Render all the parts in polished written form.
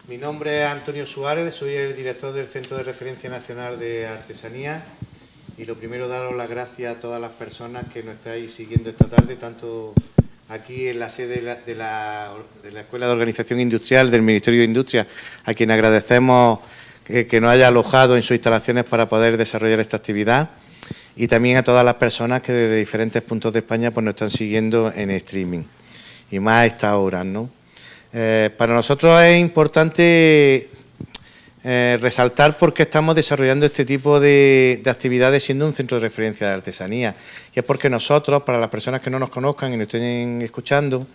Mi nombre es Antonio Suárez, soy el director del Centro de Referencia Nacional de Artesanía y lo primero daros las gracias a todas las personas que nos estáis siguiendo esta tarde, tanto aquí en la sede de la Escuela de Organización Industrial del Ministerio de Industria, a quien agradecemos que nos haya alojado en sus instalaciones para poder desarrollar esta actividad, y también a todas las personas que desde diferentes puntos de España pues nos están siguiendo en streaming, y más a estas horas, ¿no? Para nosotros es importante resaltar por qué estamos desarrollando este tipo de actividades siendo un centro de referencia de artesanía. Y es porque nosotros, para las personas que no nos conozcan y nos estén escuchando,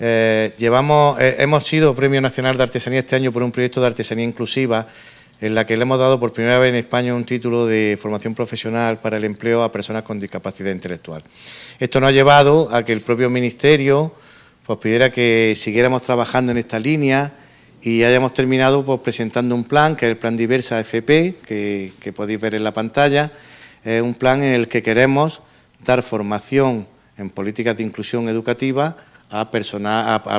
hemos sido Premio Nacional de Artesanía este año por un proyecto de artesanía inclusiva, en la que le hemos dado por primera vez en España un título de formación profesional para el empleo a personas con discapacidad intelectual. Esto nos ha llevado a que el propio Ministerio pues pidiera que siguiéramos trabajando en esta línea y hayamos terminado pues presentando un plan, que es el Plan Diversa FP, que podéis ver en la pantalla. Es un plan en el que queremos dar formación en políticas de inclusión educativa a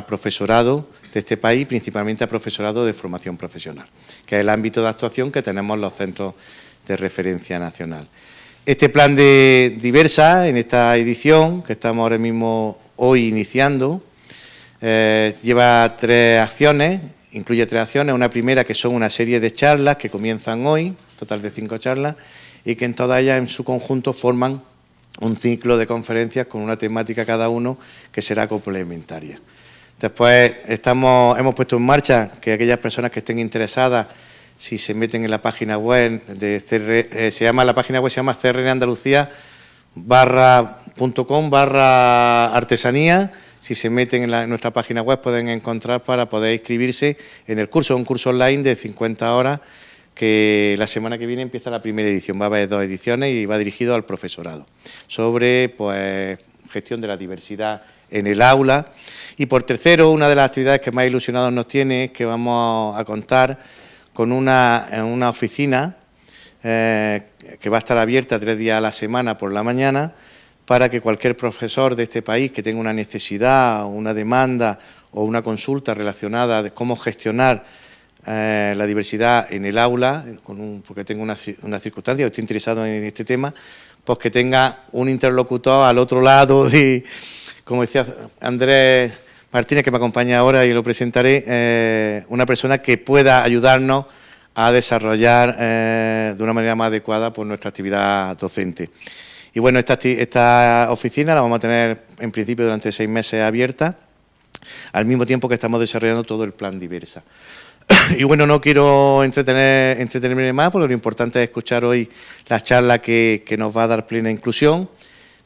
profesorado de este país, principalmente a profesorado de formación profesional, que es el ámbito de actuación que tenemos los centros de referencia nacional. Este plan de Diversa, en esta edición, que estamos ahora mismo hoy iniciando, lleva incluye tres acciones. Una primera, que son una serie de charlas que comienzan hoy, total de 5 charlas, y que en todas ellas en su conjunto forman un ciclo de conferencias con una temática cada uno que será complementaria. Después hemos puesto en marcha que aquellas personas que estén interesadas, si se meten en la página web de la página web se llama crnandalucía.com/artesanía. Si se meten en nuestra página web pueden encontrar para poder inscribirse en el curso, un curso online de 50 horas que la semana que viene empieza la primera edición. Va a haber 2 ediciones y va dirigido al profesorado sobre pues gestión de la diversidad en el aula. Y por tercero, una de las actividades que más ilusionados nos tiene es que vamos a contar con una oficina que va a estar abierta 3 días a la semana por la mañana, para que cualquier profesor de este país que tenga una necesidad, una demanda o una consulta relacionada de cómo gestionar la diversidad en el aula, porque tenga una circunstancia o esté interesado en este tema, pues que tenga un interlocutor al otro lado de, como decía Andrés Martínez, que me acompaña ahora y lo presentaré, una persona que pueda ayudarnos a desarrollar de una manera más adecuada pues, nuestra actividad docente. Y bueno, esta oficina la vamos a tener en principio durante 6 meses abierta, al mismo tiempo que estamos desarrollando todo el plan Diversa. Y bueno, no quiero entretenerme más, porque lo importante es escuchar hoy la charla que nos va a dar plena inclusión,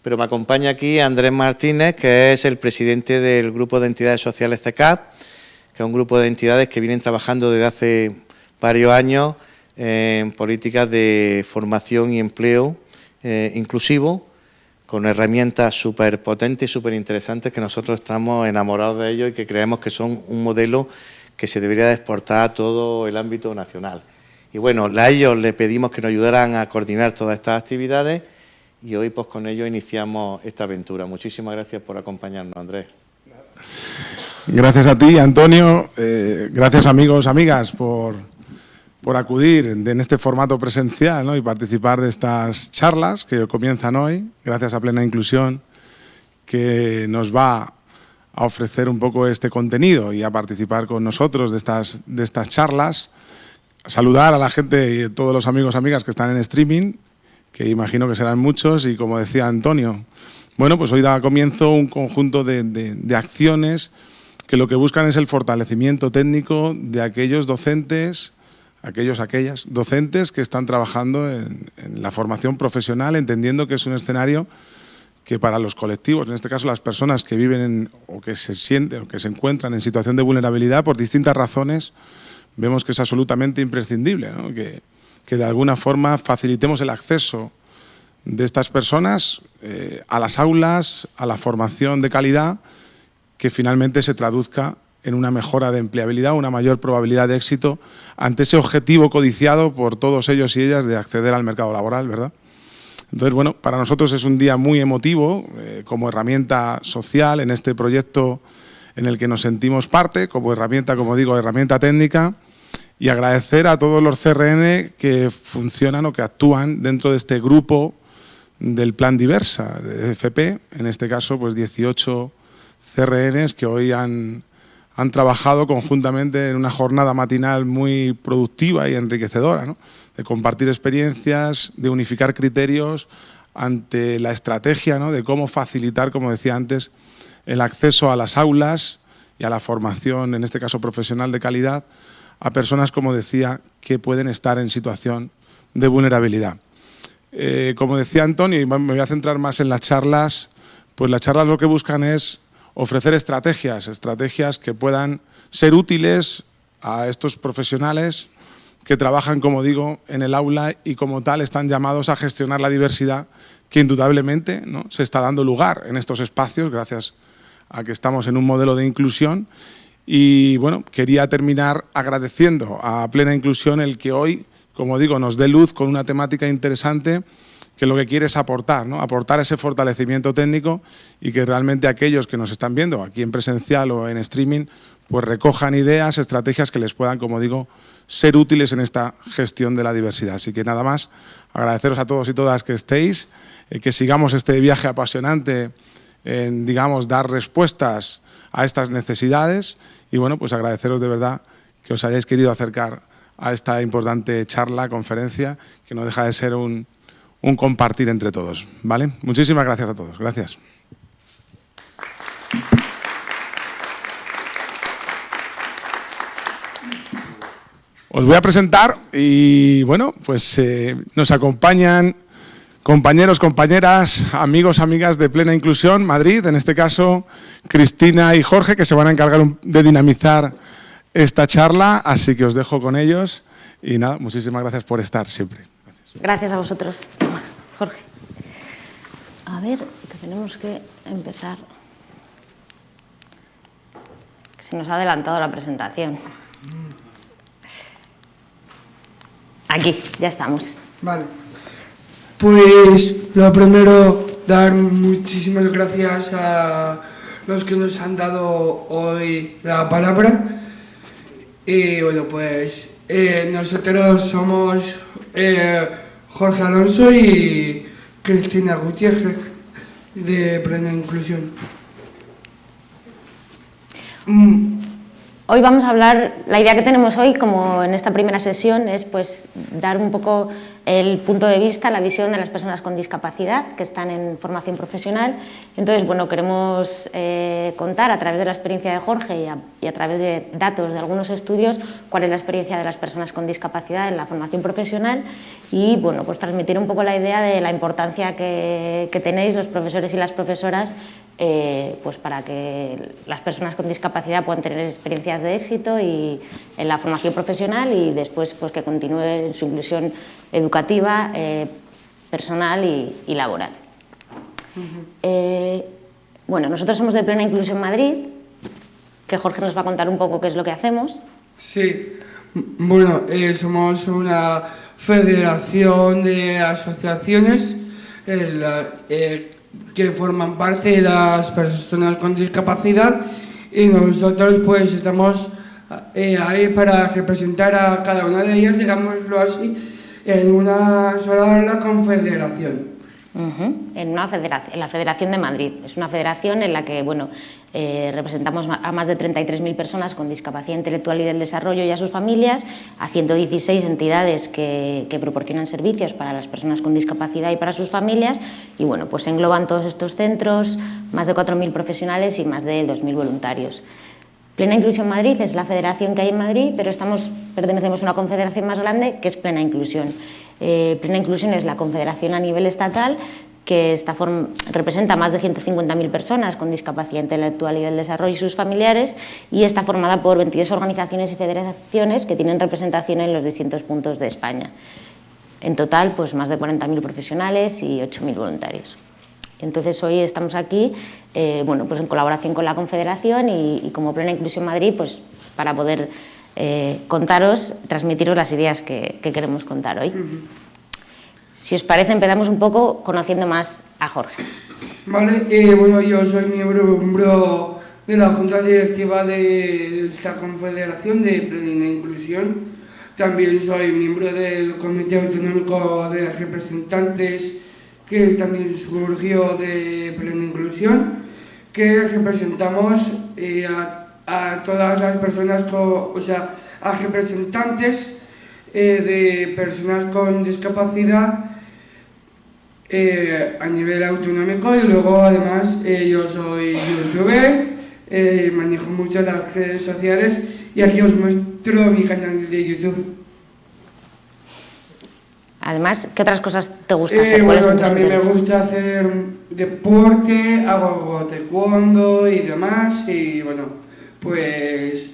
pero me acompaña aquí Andrés Martínez, que es el presidente del Grupo de Entidades Sociales CECAP, que es un grupo de entidades que vienen trabajando desde hace varios años en políticas de formación y empleo inclusivo, con herramientas súper potentes y súper interesantes que nosotros estamos enamorados de ellos y que creemos que son un modelo que se debería de exportar a todo el ámbito nacional. Y bueno, a ellos les pedimos que nos ayudaran a coordinar todas estas actividades y hoy pues con ellos iniciamos esta aventura. Muchísimas gracias por acompañarnos, Andrés. Gracias a ti, Antonio. Gracias, amigos, amigas, por acudir en este formato presencial, ¿no? Y participar de estas charlas que comienzan hoy, gracias a Plena Inclusión, que nos va a ofrecer un poco este contenido y a participar con nosotros de estas charlas. Saludar a la gente y a todos los amigos, amigas que están en streaming, que imagino que serán muchos, y como decía Antonio, bueno, pues hoy da comienzo un conjunto de acciones que lo que buscan es el fortalecimiento técnico de aquellos docentes, aquellas docentes que están trabajando en la formación profesional, entendiendo que es un escenario que para los colectivos, en este caso las personas que viven o que se sienten o que se encuentran en situación de vulnerabilidad por distintas razones, vemos que es absolutamente imprescindible, ¿no? que de alguna forma facilitemos el acceso de estas personas a las aulas, a la formación de calidad, que finalmente se traduzca en una mejora de empleabilidad, una mayor probabilidad de éxito ante ese objetivo codiciado por todos ellos y ellas de acceder al mercado laboral, ¿verdad? Entonces, bueno, para nosotros es un día muy emotivo como herramienta social en este proyecto en el que nos sentimos parte, como herramienta, como digo, herramienta técnica, y agradecer a todos los CRN que funcionan o que actúan dentro de este grupo del Plan Diversa de FP, en este caso pues 18 CRNs que hoy han trabajado conjuntamente en una jornada matinal muy productiva y enriquecedora, ¿no? De compartir experiencias, de unificar criterios ante la estrategia, ¿no? De cómo facilitar, como decía antes, el acceso a las aulas y a la formación, en este caso profesional de calidad, a personas, como decía, que pueden estar en situación de vulnerabilidad. Como decía Antonio, y me voy a centrar más en las charlas, pues las charlas lo que buscan es ofrecer estrategias que puedan ser útiles a estos profesionales que trabajan, como digo, en el aula y como tal están llamados a gestionar la diversidad que indudablemente, ¿no?, se está dando lugar en estos espacios gracias a que estamos en un modelo de inclusión. Y bueno, quería terminar agradeciendo a Plena Inclusión el que hoy, como digo, nos dé luz con una temática interesante que lo que quiere es aportar, ¿no? Aportar ese fortalecimiento técnico y que realmente aquellos que nos están viendo aquí en presencial o en streaming pues recojan ideas, estrategias que les puedan, como digo, ser útiles en esta gestión de la diversidad. Así que nada más, agradeceros a todos y todas que estéis, que sigamos este viaje apasionante en, digamos, dar respuestas a estas necesidades y bueno, pues agradeceros de verdad que os hayáis querido acercar a esta importante charla, conferencia, que no deja de ser un compartir entre todos, ¿vale? Muchísimas gracias a todos. Gracias. Os voy a presentar y bueno, pues nos acompañan compañeros, compañeras, amigos, amigas de Plena Inclusión Madrid, en este caso Cristina y Jorge, que se van a encargar de dinamizar esta charla, así que os dejo con ellos y nada, muchísimas gracias por estar siempre. Gracias a vosotros. Jorge. A ver, que tenemos que empezar. Se nos ha adelantado la presentación. Aquí, ya estamos. Vale. Pues lo primero, dar muchísimas gracias a los que nos han dado hoy la palabra. Y bueno, pues nosotros somos Jorge Alonso y Cristina Gutiérrez de Plena Inclusión. Hoy vamos a hablar, la idea que tenemos hoy, como en esta primera sesión, es pues dar un poco el punto de vista, la visión de las personas con discapacidad que están en formación profesional. Entonces, bueno, queremos contar a través de la experiencia de Jorge y a través de datos de algunos estudios cuál es la experiencia de las personas con discapacidad en la formación profesional y, bueno, pues transmitir un poco la idea de la importancia que tenéis los profesores y las profesoras pues para que las personas con discapacidad puedan tener experiencias de éxito y en la formación profesional y después pues que continúe en su inclusión educativa, personal y laboral. Bueno, nosotros somos de Plena Inclusión Madrid, que Jorge nos va a contar un poco qué es lo que hacemos. Sí, bueno, somos una federación de asociaciones que forman parte de las personas con discapacidad y nosotros pues estamos ahí para representar a cada una de ellas, digámoslo así, en una sola confederación. En la Federación de Madrid. Es una federación en la que bueno, representamos a más de 33.000 personas con discapacidad intelectual y del desarrollo y a sus familias, a 116 entidades que proporcionan servicios para las personas con discapacidad y para sus familias y bueno, pues engloban todos estos centros, más de 4.000 profesionales y más de 2.000 voluntarios. Plena Inclusión Madrid es la federación que hay en Madrid, pero pertenecemos a una confederación más grande que es Plena Inclusión. Plena Inclusión es la confederación a nivel estatal que representa a más de 150.000 personas con discapacidad intelectual y del desarrollo y sus familiares y está formada por 22 organizaciones y federaciones que tienen representación en los distintos puntos de España. En total, pues más de 40.000 profesionales y 8.000 voluntarios. Entonces hoy estamos aquí bueno, pues en colaboración con la Confederación y como Plena Inclusión Madrid pues, para poder contaros, transmitiros las ideas que queremos contar hoy. Si os parece, empezamos un poco conociendo más a Jorge. Vale, bueno, yo soy miembro de la Junta Directiva de esta Confederación de Plena Inclusión. También soy miembro del Comité Autonómico de Representantes, que también surgió de Plena Inclusión, que representamos a todas las personas, a representantes de personas con discapacidad a nivel autonómico. Y luego además yo soy youtuber, manejo mucho las redes sociales y aquí os muestro mi canal de YouTube. Además, ¿qué otras cosas te gusta hacer? ¿Cuáles son tus también intereses? me gusta hacer deporte, hago taekwondo y demás, y bueno, pues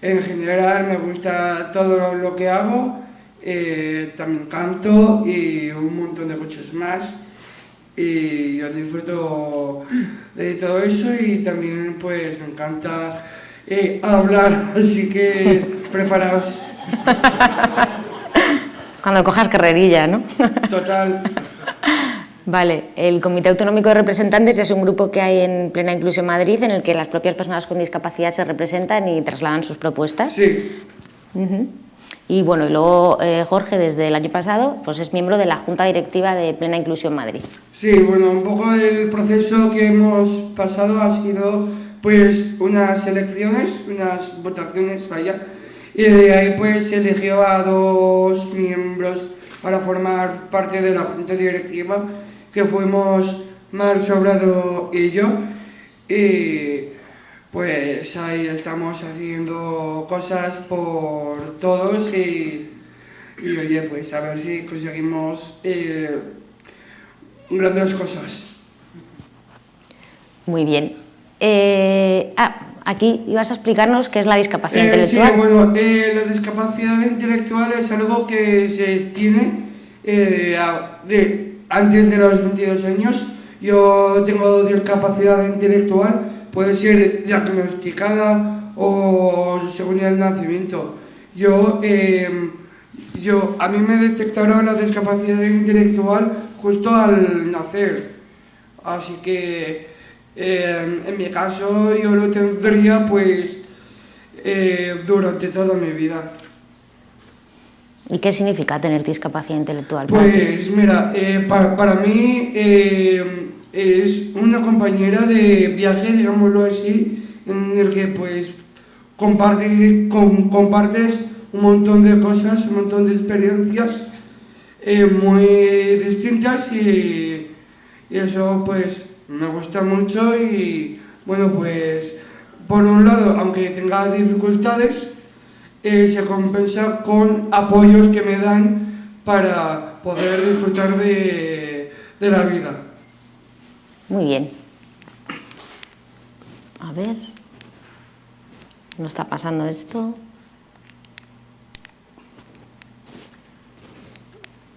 en general me gusta todo lo que hago, también canto y un montón de cosas más, y yo disfruto de todo eso y también pues me encanta hablar, así que preparaos. Cuando cojas carrerilla, ¿no? Total. Vale, el Comité Autonómico de Representantes es un grupo que hay en Plena Inclusión Madrid, en el que las propias personas con discapacidad se representan y trasladan sus propuestas. Sí. Y bueno, y luego Jorge, desde el año pasado, pues es miembro de la Junta Directiva de Plena Inclusión Madrid. Sí, bueno, un poco el proceso que hemos pasado ha sido pues unas elecciones, unas votaciones, vaya, y de ahí pues se eligió a 2 miembros para formar parte de la Junta Directiva, que fuimos Mar Sobrado y yo, y pues ahí estamos haciendo cosas por todos y oye, pues a ver si conseguimos grandes cosas. Muy bien. Aquí ibas a explicarnos qué es la discapacidad intelectual. Sí, bueno, la discapacidad intelectual es algo que se tiene antes de los 22 años. Yo tengo discapacidad intelectual, puede ser diagnosticada o según el nacimiento. A mí me detectaron la discapacidad intelectual justo al nacer, así que en mi caso yo lo tendría pues durante toda mi vida. ¿Y qué significa tener discapacidad intelectual para ti? Pues mira, para mí es una compañera de viaje, digámoslo así, en el que pues compartes un montón de cosas, un montón de experiencias muy distintas y eso pues me gusta mucho y bueno, pues por un lado, aunque tenga dificultades, se compensa con apoyos que me dan para poder disfrutar de la vida. Muy bien. A ver, ¿no está pasando esto?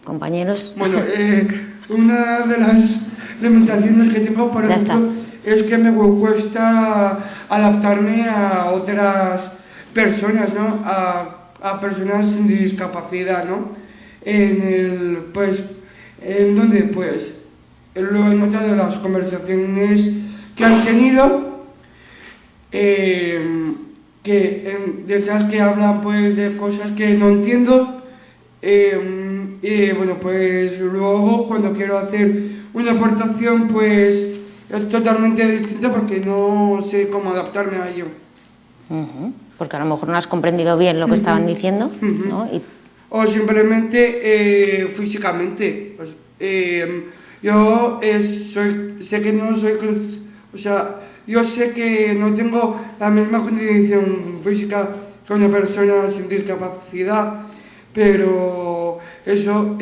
Compañeros. Bueno, una de las limitaciones que tengo, por ejemplo, es que me cuesta adaptarme a otras personas, ¿no? A personas sin discapacidad, ¿no? En donde pues lo he notado en las conversaciones que han tenido, de esas que hablan pues de cosas que no entiendo, y bueno, pues luego cuando quiero hacer una aportación pues es totalmente distinta porque no sé cómo adaptarme a ello. Porque a lo mejor no has comprendido bien lo que estaban diciendo, ¿no? O simplemente físicamente. Pues, yo sé que no soy, o sea, yo sé que no tengo la misma condición física que una persona sin discapacidad, pero eso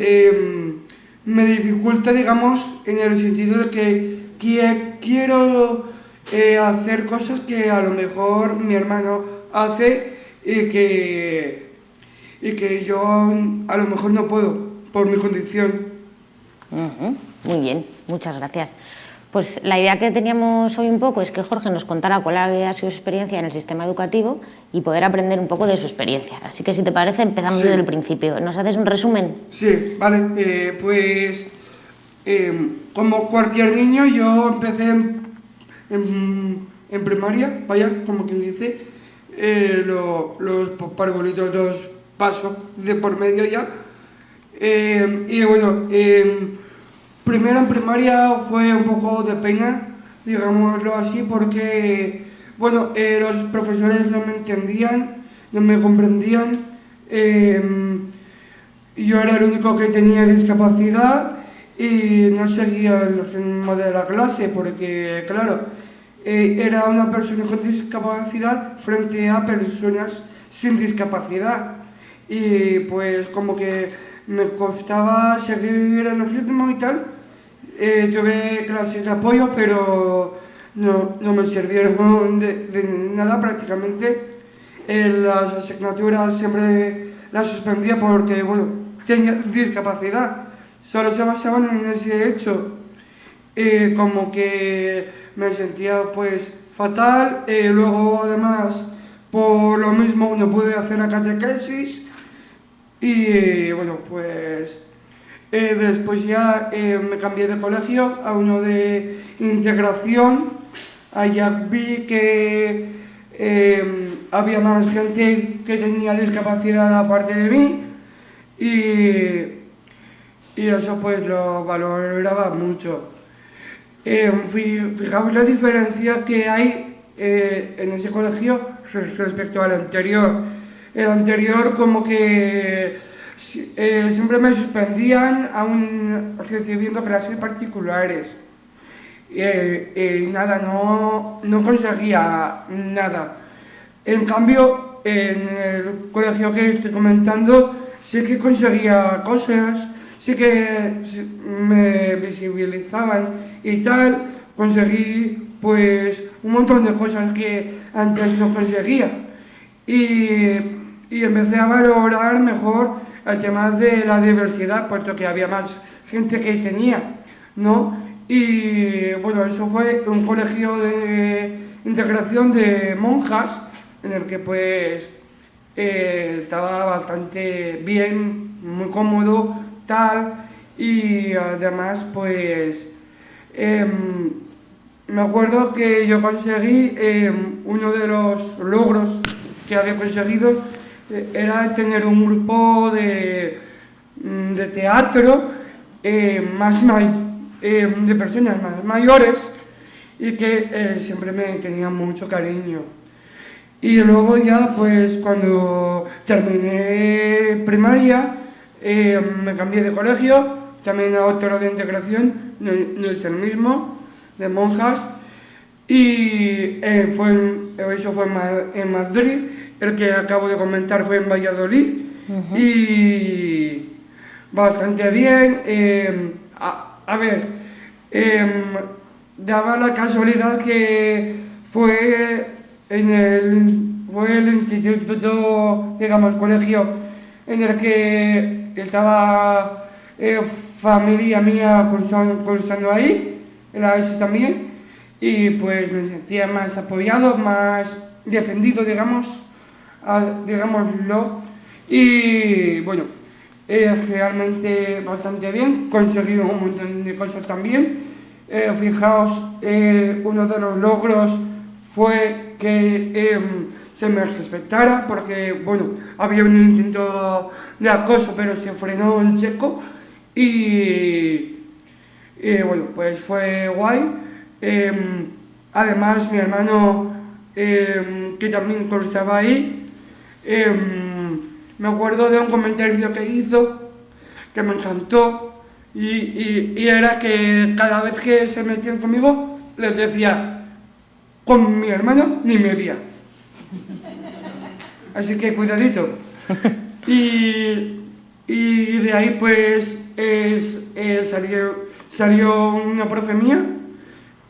me dificulta, digamos, en el sentido de que quiero hacer cosas que a lo mejor mi hermano hace y que yo a lo mejor no puedo por mi condición. Muy bien, muchas gracias. Pues la idea que teníamos hoy un poco es que Jorge nos contara cuál había sido su experiencia en el sistema educativo y poder aprender un poco de su experiencia. Así que si te parece empezamos desde el principio. ¿Nos haces un resumen? Sí, vale. Como cualquier niño yo empecé en primaria, vaya, como quien dice, los parbolitos los paso de por medio ya. Y bueno, primero en primaria fue un poco de pena, digámoslo así, porque bueno, los profesores no me entendían, no me comprendían. Yo era el único que tenía discapacidad y no seguía el ritmo de la clase porque, claro, era una persona con discapacidad frente a personas sin discapacidad. Y pues como que me costaba seguir el ritmo y tal. Tuve clases de apoyo, pero no me sirvieron de nada prácticamente. Las asignaturas siempre las suspendía porque, bueno, tenía discapacidad. Solo se basaban en ese hecho. Como que me sentía pues fatal. Luego además, por lo mismo, no pude hacer la catequesis. Y bueno, pues después ya me cambié de colegio a uno de integración. Allá vi que había más gente que tenía discapacidad aparte de mí y eso pues lo valoraba mucho. Fijaos la diferencia que hay en ese colegio respecto al anterior. El anterior como que siempre me suspendían aún recibiendo clases particulares. Nada, no conseguía nada. En cambio, en el colegio que estoy comentando, sí que conseguía cosas, sí que me visibilizaban y tal. Conseguí pues un montón de cosas que antes no conseguía. Y empecé a valorar mejor el tema de la diversidad, puesto que había más gente que tenía, ¿no? Y bueno, eso fue un colegio de integración de monjas, en el que pues estaba bastante bien, muy cómodo, tal, y además pues me acuerdo que yo conseguí uno de los logros que había conseguido era tener un grupo de teatro de personas más mayores y que siempre me tenían mucho cariño. Y luego ya, pues cuando terminé primaria, me cambié de colegio, también a otro de integración, no es el mismo, de monjas, y eso fue en Madrid. El que acabo de comentar fue en Valladolid. Y bastante bien. Daba la casualidad que fue el instituto, digamos, colegio en el que estaba familia mía cursando ahí, era eso también, y pues me sentía más apoyado, más defendido, digámoslo, y bueno, realmente bastante bien, conseguí un montón de cosas también. Fijaos, uno de los logros fue que se me respetara, porque bueno, había un intento de acoso, pero se frenó en seco y bueno, pues fue guay. Además, mi hermano, que también cursaba ahí, me acuerdo de un comentario que hizo que me encantó y era que cada vez que se metían conmigo les decía: con mi hermano ni media. Así que cuidadito. Y de ahí pues salió una profe mía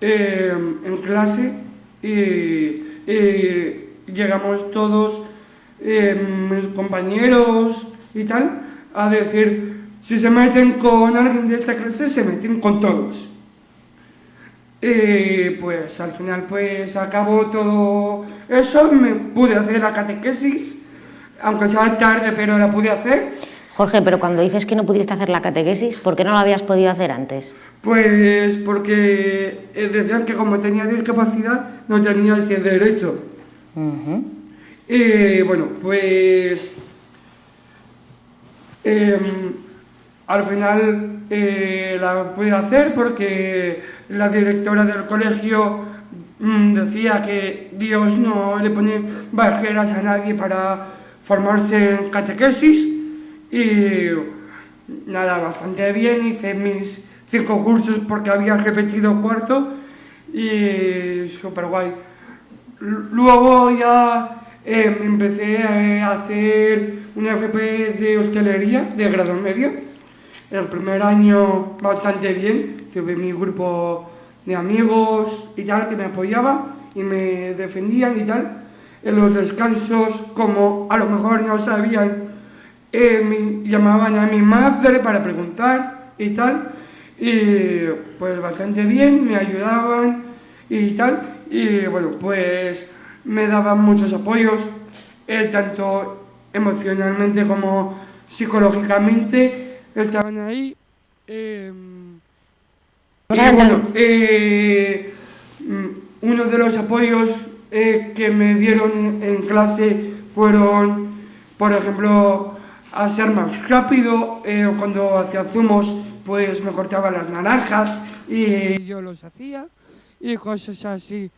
en clase y llegamos todos, mis compañeros y tal, a decir: si se meten con alguien de esta clase, se meten con todos. Pues al final pues acabó todo eso, me pude hacer la catequesis, aunque sea tarde, pero la pude hacer. Jorge, pero cuando dices que no pudiste hacer la catequesis, ¿por qué no lo habías podido hacer antes? Pues porque decían que como tenía discapacidad no tenía ese derecho. Bueno, pues al final la pude hacer porque la directora del colegio decía que Dios no le pone barreras a nadie para formarse en catequesis y nada, bastante bien, hice mis 5 cursos porque había repetido cuarto y súper guay. Luego ya empecé a hacer una FP de hostelería de grado medio. El primer año bastante bien, tuve mi grupo de amigos y tal que me apoyaban y me defendían y tal. En los descansos, como a lo mejor no sabían, me llamaban a mi madre para preguntar y tal. Y pues bastante bien, me ayudaban y tal. Y bueno, pues me daban muchos apoyos, tanto emocionalmente como psicológicamente, estaban ahí. Bueno, uno de los apoyos que me dieron en clase fueron, por ejemplo, a ser más rápido. Cuando hacía zumos, pues me cortaba las naranjas y yo los hacía y cosas así.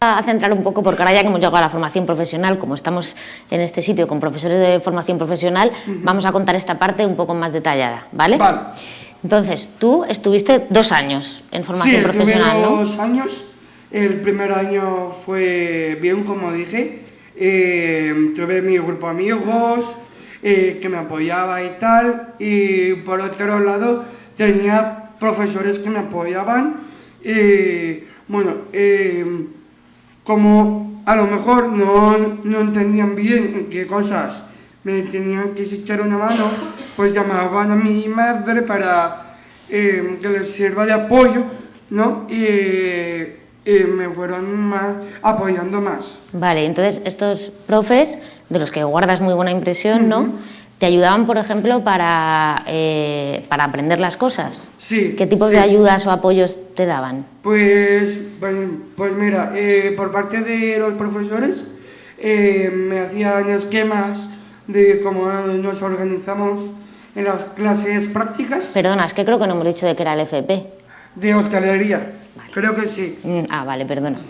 A centrar un poco, porque ahora ya que hemos llegado a la formación profesional, como estamos en este sitio con profesores de formación profesional, vamos a contar esta parte un poco más detallada, ¿vale? Vale. Entonces, tú estuviste 2 años en formación profesional, ¿no? Sí, 2 años. El primer año fue bien, como dije. Tuve mi grupo de amigos que me apoyaba y tal. Y por otro lado, tenía profesores que me apoyaban. Bueno, como a lo mejor no entendían bien en qué cosas me tenían que echar una mano, pues llamaban a mi madre para que les sirva de apoyo, ¿no? Y me fueron apoyando más. Vale, entonces estos profes, de los que guardas muy buena impresión, ¿no? ¿Te ayudaban, por ejemplo, para aprender las cosas? Sí. ¿Qué tipos de ayudas o apoyos te daban? Pues mira, por parte de los profesores me hacían esquemas de cómo nos organizamos en las clases prácticas. Perdona, es que creo que no hemos dicho de qué era el FP. De hostelería, vale. Creo que sí. Vale, perdona.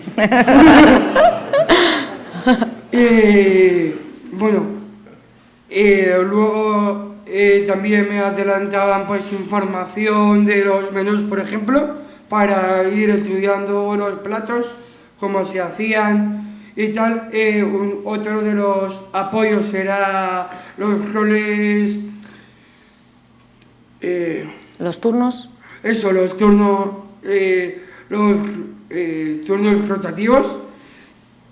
Bueno, luego también me adelantaban pues información de los menús, por ejemplo, para ir estudiando los platos, cómo se hacían y tal. Otro de los apoyos era los roles... ¿Los turnos? Eso, los turnos rotativos.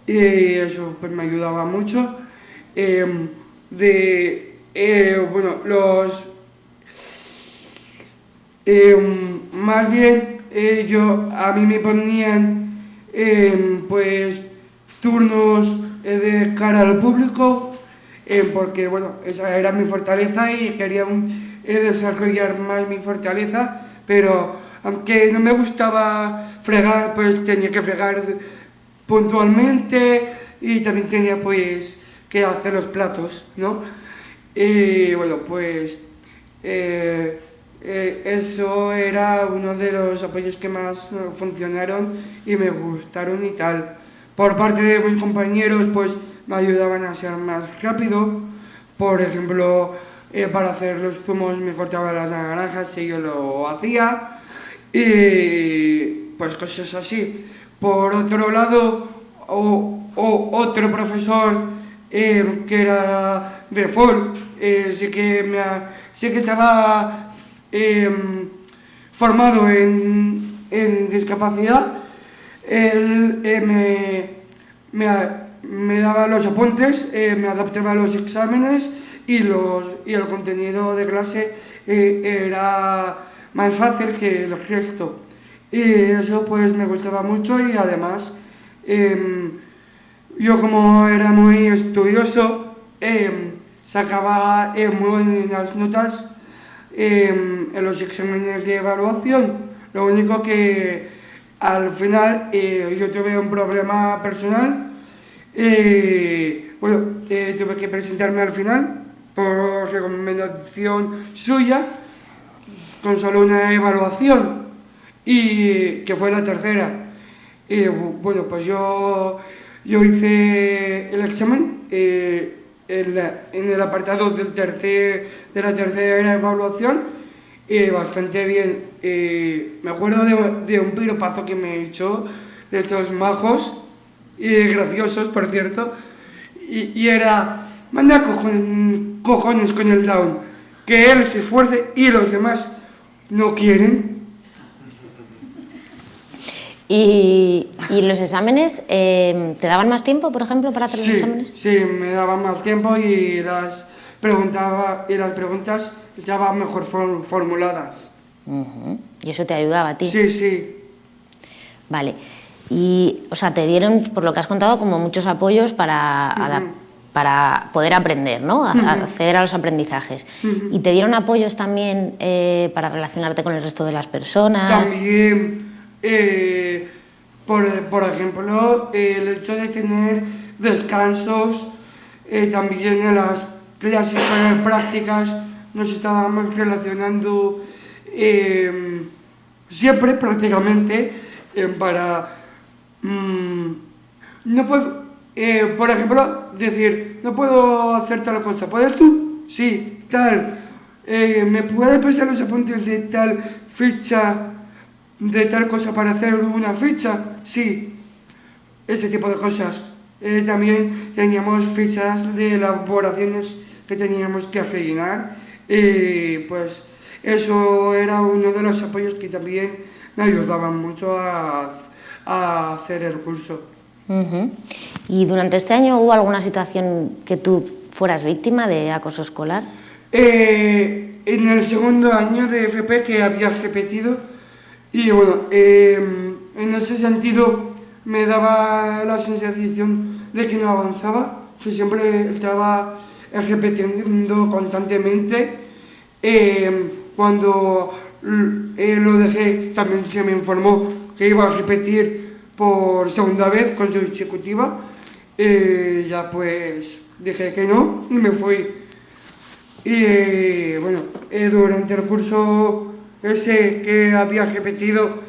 Eso pues me ayudaba mucho. Bueno, más bien a mí me ponían pues turnos de cara al público, porque bueno, esa era mi fortaleza y quería desarrollar más mi fortaleza, pero aunque no me gustaba fregar, pues tenía que fregar puntualmente y también tenía pues que hacer los platos, ¿no? Y bueno, pues eso era uno de los apoyos que más funcionaron y me gustaron y tal. Por parte de mis compañeros, pues me ayudaban a ser más rápido. Por ejemplo, para hacer los zumos me cortaba las naranjas y yo lo hacía. Y pues cosas así. Por otro lado, otro profesor que era de FOL, sí que estaba formado en discapacidad. Él me daba los apuntes, me adaptaba a los exámenes y el contenido de clase era más fácil que el resto. Y eso pues me gustaba mucho y además yo como era muy estudioso sacaba muy buenas notas en los exámenes de evaluación. Lo único que al final yo tuve un problema personal. Tuve que presentarme al final por recomendación suya con solo una evaluación, y que fue la tercera. Pues yo hice el examen en el apartado de la tercera evaluación, bastante bien. Me acuerdo de un piropazo que me echó, de estos majos y graciosos, por cierto, y era: manda cojones con el Down, que él se esfuerce y los demás no quieren. ¿Y los exámenes, te daban más tiempo, por ejemplo, para hacer los exámenes? Sí, me daban más tiempo y las preguntas estaban mejor formuladas. ¿Y eso te ayudaba a ti? Sí. Vale. Y, o sea, te dieron, por lo que has contado, como muchos apoyos para poder aprender, ¿no? Acceder a los aprendizajes. ¿Y te dieron apoyos también para relacionarte con el resto de las personas? También, por ejemplo, el hecho de tener descansos, también en las clases prácticas nos estábamos relacionando siempre prácticamente para... no puedo, por ejemplo, decir: no puedo hacer tal cosa, ¿puedes tú? Sí, tal. ¿Me puedes prestar los apuntes de tal ficha, de tal cosa para hacer una ficha? Sí, ese tipo de cosas. También teníamos fichas de elaboraciones que teníamos que rellenar. Pues eso era uno de los apoyos que también me ayudaban mucho a hacer el curso. ¿Y durante este año hubo alguna situación que tú fueras víctima de acoso escolar? En el segundo año de FP, que había repetido, y bueno, en ese sentido me daba la sensación de que no avanzaba, que siempre estaba repitiendo constantemente. Cuando lo dejé, también se me informó que iba a repetir por segunda vez con su ejecutiva. Ya pues dije que no y me fui. Y bueno, durante el curso ese que había repetido,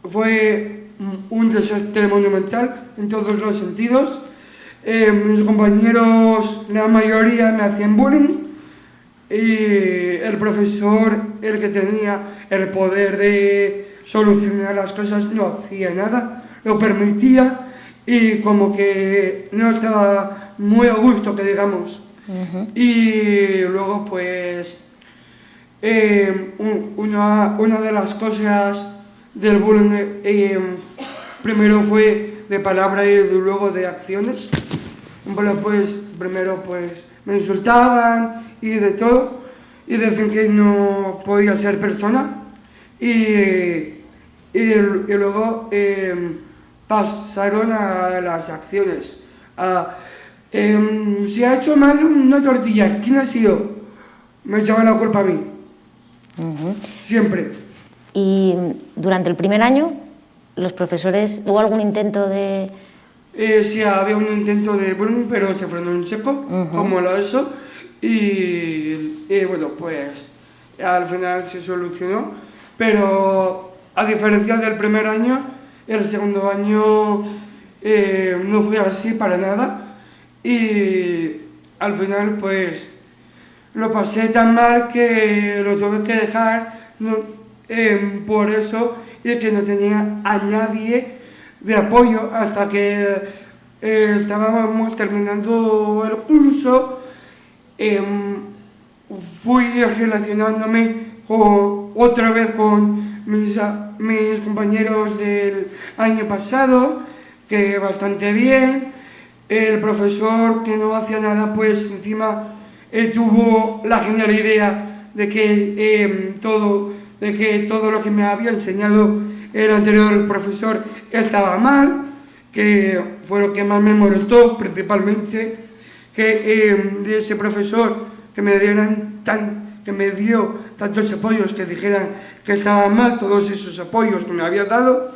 fue un desastre monumental en todos los sentidos. Mis compañeros, la mayoría, me hacían bullying, y el profesor, el que tenía el poder de solucionar las cosas, no hacía nada, lo permitía, y como que no estaba muy a gusto, que digamos. Y luego pues una de las cosas del bullying, primero fue de palabra y luego de acciones. Bueno, pues primero pues me insultaban y de todo, y decían que no podía ser persona, y luego pasaron a las acciones. Si ha hecho mal una tortilla, ¿quién ha sido? Me echaban la culpa a mí. Siempre. ¿Y durante el primer año, los profesores, hubo algún intento de...? Sí, había un intento de bullying, pero se frenó en seco, como lo hizo, y bueno, pues al final se solucionó, pero a diferencia del primer año, el segundo año no fue así para nada, y al final pues lo pasé tan mal que lo tuve que dejar, por eso, y que no tenía a nadie de apoyo hasta que estábamos terminando el curso. Fui relacionándome otra vez con mis compañeros del año pasado, que bastante bien. El profesor, que no hacía nada, pues encima tuvo la genial idea de que todo lo que me había enseñado el anterior profesor estaba mal, que fue lo que más me molestó principalmente, de ese profesor que me dio tantos apoyos, que dijeran que estaban mal todos esos apoyos que me había dado,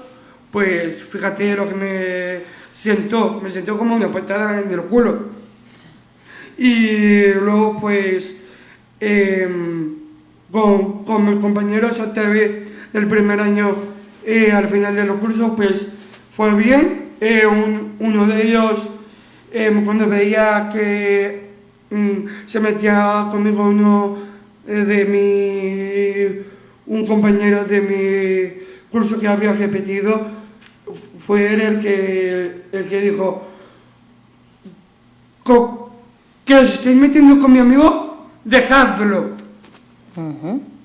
pues fíjate lo que me sentó como una patada en el culo. Y luego pues con mis compañeros otra vez del primer año, al final de los cursos, pues fue bien. Uno de ellos, cuando veía que se metía conmigo un compañero de mi curso que había repetido, fue él el que dijo: que os estáis metiendo con mi amigo, dejadlo.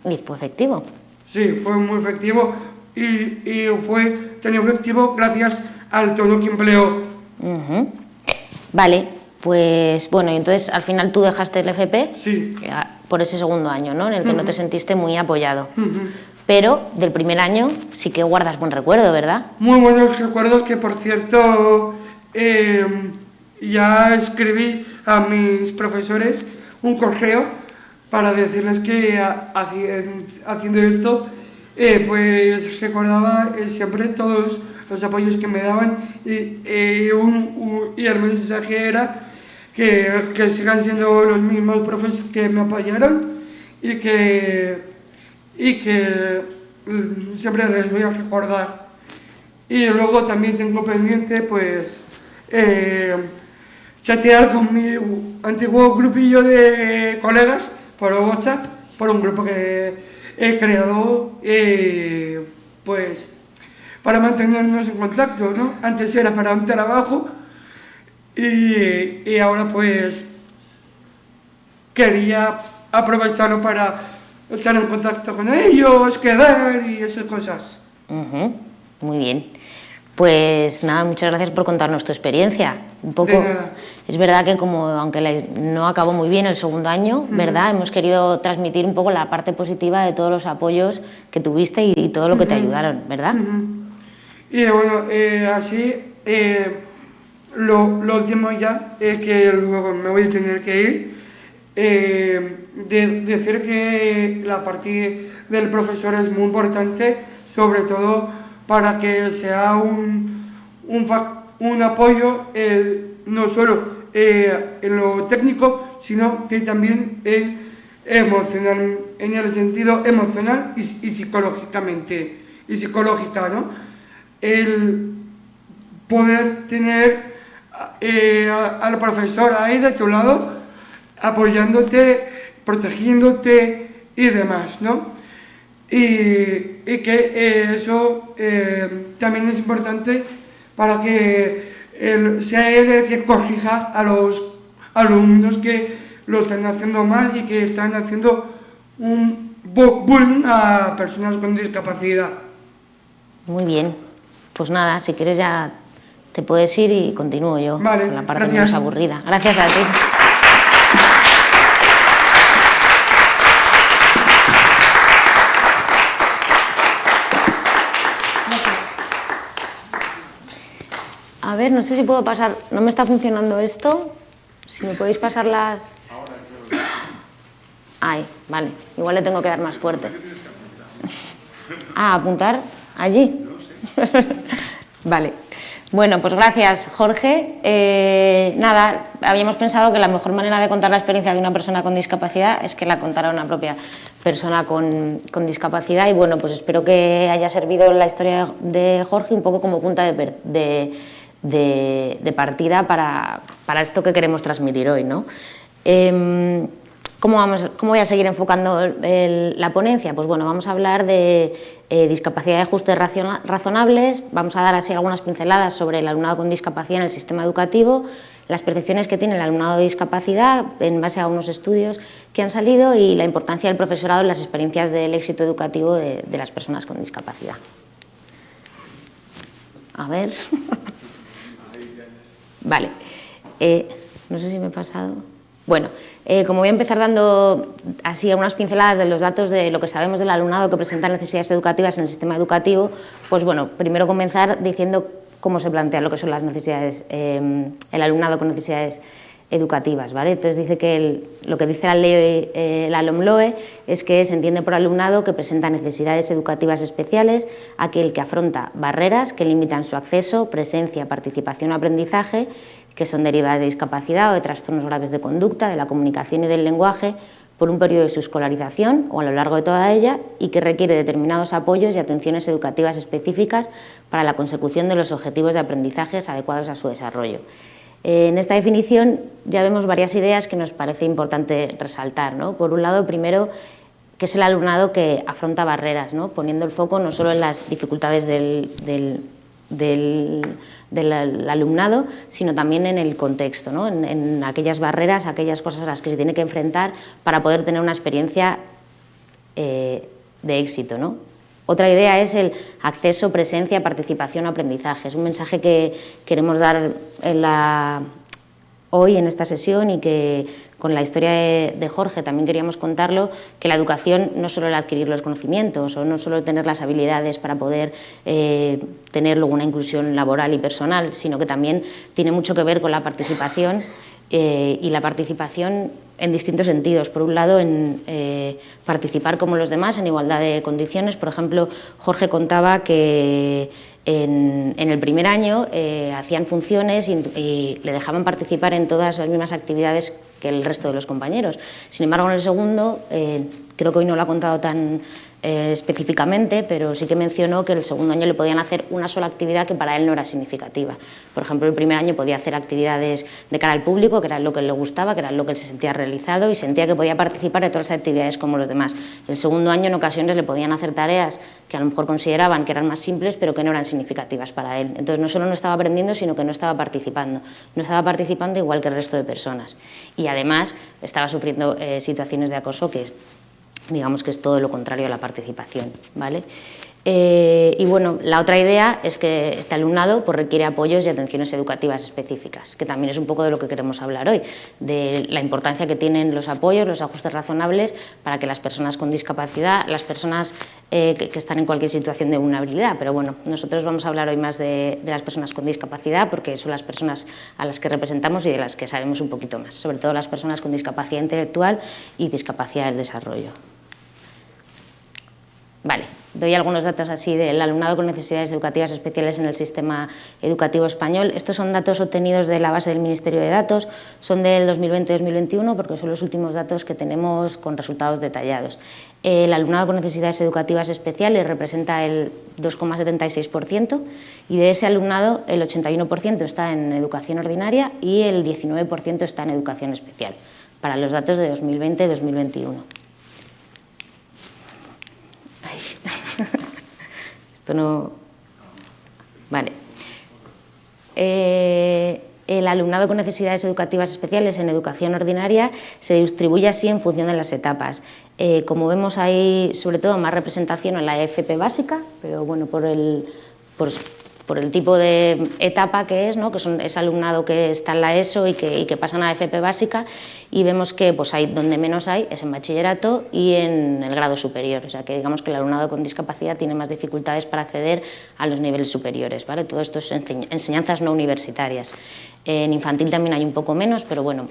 ¿Y fue efectivo? Sí, fue muy efectivo y fue tan efectivo gracias al tono que empleó. Vale, pues bueno, y entonces al final tú dejaste el FP. Sí. Por ese segundo año, ¿no? En el que no te sentiste muy apoyado. Pero del primer año sí que guardas buen recuerdo, ¿verdad? Muy buenos recuerdos, que por cierto ya escribí a mis profesores un correo para decirles que haciendo esto pues recordaba siempre todos los apoyos que me daban y el mensaje era que sigan siendo los mismos profes que me apoyaron y que siempre les voy a recordar. Y luego también tengo pendiente pues chatear con mi antiguo grupillo de colegas por WhatsApp, por un grupo que he creado pues para mantenernos en contacto, ¿no? Antes era para un trabajo y ahora pues quería aprovecharlo para estar en contacto con ellos, quedar y esas cosas. Muy bien. Pues nada, muchas gracias por contarnos tu experiencia. Un poco, es verdad que aunque no acabó muy bien el segundo año, ¿verdad? Hemos querido transmitir un poco la parte positiva de todos los apoyos que tuviste y todo lo que te ayudaron, ¿verdad? Y bueno, así, lo último ya, que luego me voy a tener que ir, decir que la parte del profesor es muy importante, sobre todo para que sea un apoyo no solo en lo técnico, sino que también emocional, en el sentido emocional y psicológica, ¿no? El poder tener al profesor ahí de tu lado, apoyándote, protegiéndote y demás, ¿no? Y que eso también es importante para que sea él el que corrija a los alumnos que lo están haciendo mal y que están haciendo un bullying a personas con discapacidad. Muy bien. Pues nada, si quieres ya te puedes ir y continúo yo con la parte menos aburrida. Gracias a ti. A ver, no sé si puedo pasar... No me está funcionando esto. Si me podéis pasar las... Ahí, vale. Igual le tengo que dar más fuerte. ¿Apuntar allí? Vale. Bueno, pues gracias, Jorge. Nada, habíamos pensado que la mejor manera de contar la experiencia de una persona con discapacidad es que la contara una propia persona con discapacidad y bueno, pues espero que haya servido la historia de Jorge un poco como punta de partida para esto que queremos transmitir hoy, ¿no? ¿Cómo voy a seguir enfocando la ponencia? Pues bueno, vamos a hablar de discapacidad de ajustes razonables, vamos a dar así algunas pinceladas sobre el alumnado con discapacidad en el sistema educativo, las percepciones que tiene el alumnado de discapacidad en base a unos estudios que han salido y la importancia del profesorado en las experiencias del éxito educativo de las personas con discapacidad. A ver... Vale, no sé si me he pasado. Bueno, como voy a empezar dando así algunas pinceladas de los datos de lo que sabemos del alumnado que presenta necesidades educativas en el sistema educativo, pues bueno, primero comenzar diciendo cómo se plantea lo que son las necesidades, el alumnado con necesidades educativas, ¿vale? Entonces dice que lo que dice la LOMLOE es que se entiende por alumnado que presenta necesidades educativas especiales aquel que afronta barreras que limitan su acceso, presencia, participación o aprendizaje, que son derivadas de discapacidad o de trastornos graves de conducta, de la comunicación y del lenguaje, por un periodo de su escolarización o a lo largo de toda ella, y que requiere determinados apoyos y atenciones educativas específicas para la consecución de los objetivos de aprendizajes adecuados a su desarrollo. En esta definición ya vemos varias ideas que nos parece importante resaltar, ¿no? Por un lado, primero, que es el alumnado que afronta barreras, ¿no? Poniendo el foco no solo en las dificultades del alumnado, sino también en el contexto, ¿no? En aquellas barreras, aquellas cosas a las que se tiene que enfrentar para poder tener una experiencia de éxito, ¿no? Otra idea es el acceso, presencia, participación, aprendizaje. Es un mensaje que queremos dar hoy en esta sesión y que con la historia de Jorge también queríamos contarlo, que la educación no solo el adquirir los conocimientos o no solo tener las habilidades para poder tener luego una inclusión laboral y personal, sino que también tiene mucho que ver con la participación y la participación en distintos sentidos. Por un lado, en participar como los demás en igualdad de condiciones. Por ejemplo, Jorge contaba que en el primer año hacían funciones y le dejaban participar en todas las mismas actividades que el resto de los compañeros. Sin embargo, en el segundo, creo que hoy no lo ha contado tan específicamente, pero sí que mencionó que el segundo año le podían hacer una sola actividad que para él no era significativa. Por ejemplo, el primer año podía hacer actividades de cara al público, que era lo que le gustaba, que era lo que él se sentía realizado y sentía que podía participar de todas las actividades como los demás. El segundo año, en ocasiones, le podían hacer tareas que a lo mejor consideraban que eran más simples, pero que no eran significativas para él. Entonces, no solo no estaba aprendiendo, sino que no estaba participando. No estaba participando igual que el resto de personas. Y además, estaba sufriendo situaciones de acoso que digamos que es todo lo contrario a la participación, ¿vale? Y bueno, la otra idea es que este alumnado pues, requiere apoyos y atenciones educativas específicas, que también es un poco de lo que queremos hablar hoy, de la importancia que tienen los apoyos, los ajustes razonables para que las personas con discapacidad, las personas que están en cualquier situación de vulnerabilidad, pero bueno, nosotros vamos a hablar hoy más de las personas con discapacidad porque son las personas a las que representamos y de las que sabemos un poquito más, sobre todo las personas con discapacidad intelectual y discapacidad del desarrollo. Vale, doy algunos datos así del alumnado con necesidades educativas especiales en el sistema educativo español. Estos son datos obtenidos de la base del Ministerio de Datos, son del 2020-2021 porque son los últimos datos que tenemos con resultados detallados. El alumnado con necesidades educativas especiales representa el 2,76% y de ese alumnado el 81% está en educación ordinaria y el 19% está en educación especial, para los datos de 2020-2021. Esto no... Vale. El alumnado con necesidades educativas especiales en educación ordinaria se distribuye así en función de las etapas. Como vemos hay sobre todo más representación en la FP básica, pero bueno, por el tipo de etapa que es, ¿no? Que es alumnado que está en la ESO y que pasan a FP básica, y vemos que pues, donde menos hay es en bachillerato y en el grado superior, o sea que digamos que el alumnado con discapacidad tiene más dificultades para acceder a los niveles superiores, ¿vale? Todo esto es enseñanzas no universitarias. En infantil también hay un poco menos, pero bueno,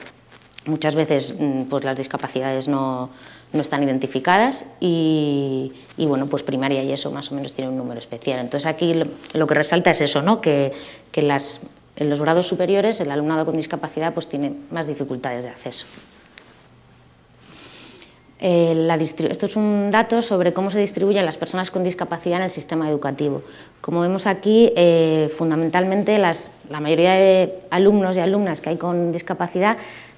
muchas veces pues, las discapacidades no están identificadas y bueno, pues primaria y eso más o menos tiene un número especial. Entonces aquí lo que resalta es eso, ¿no? Que en los grados superiores el alumnado con discapacidad pues tiene más dificultades de acceso. Esto es un dato sobre cómo se distribuyen las personas con discapacidad en el sistema educativo. Como vemos aquí, fundamentalmente la mayoría de alumnos y alumnas que hay con discapacidad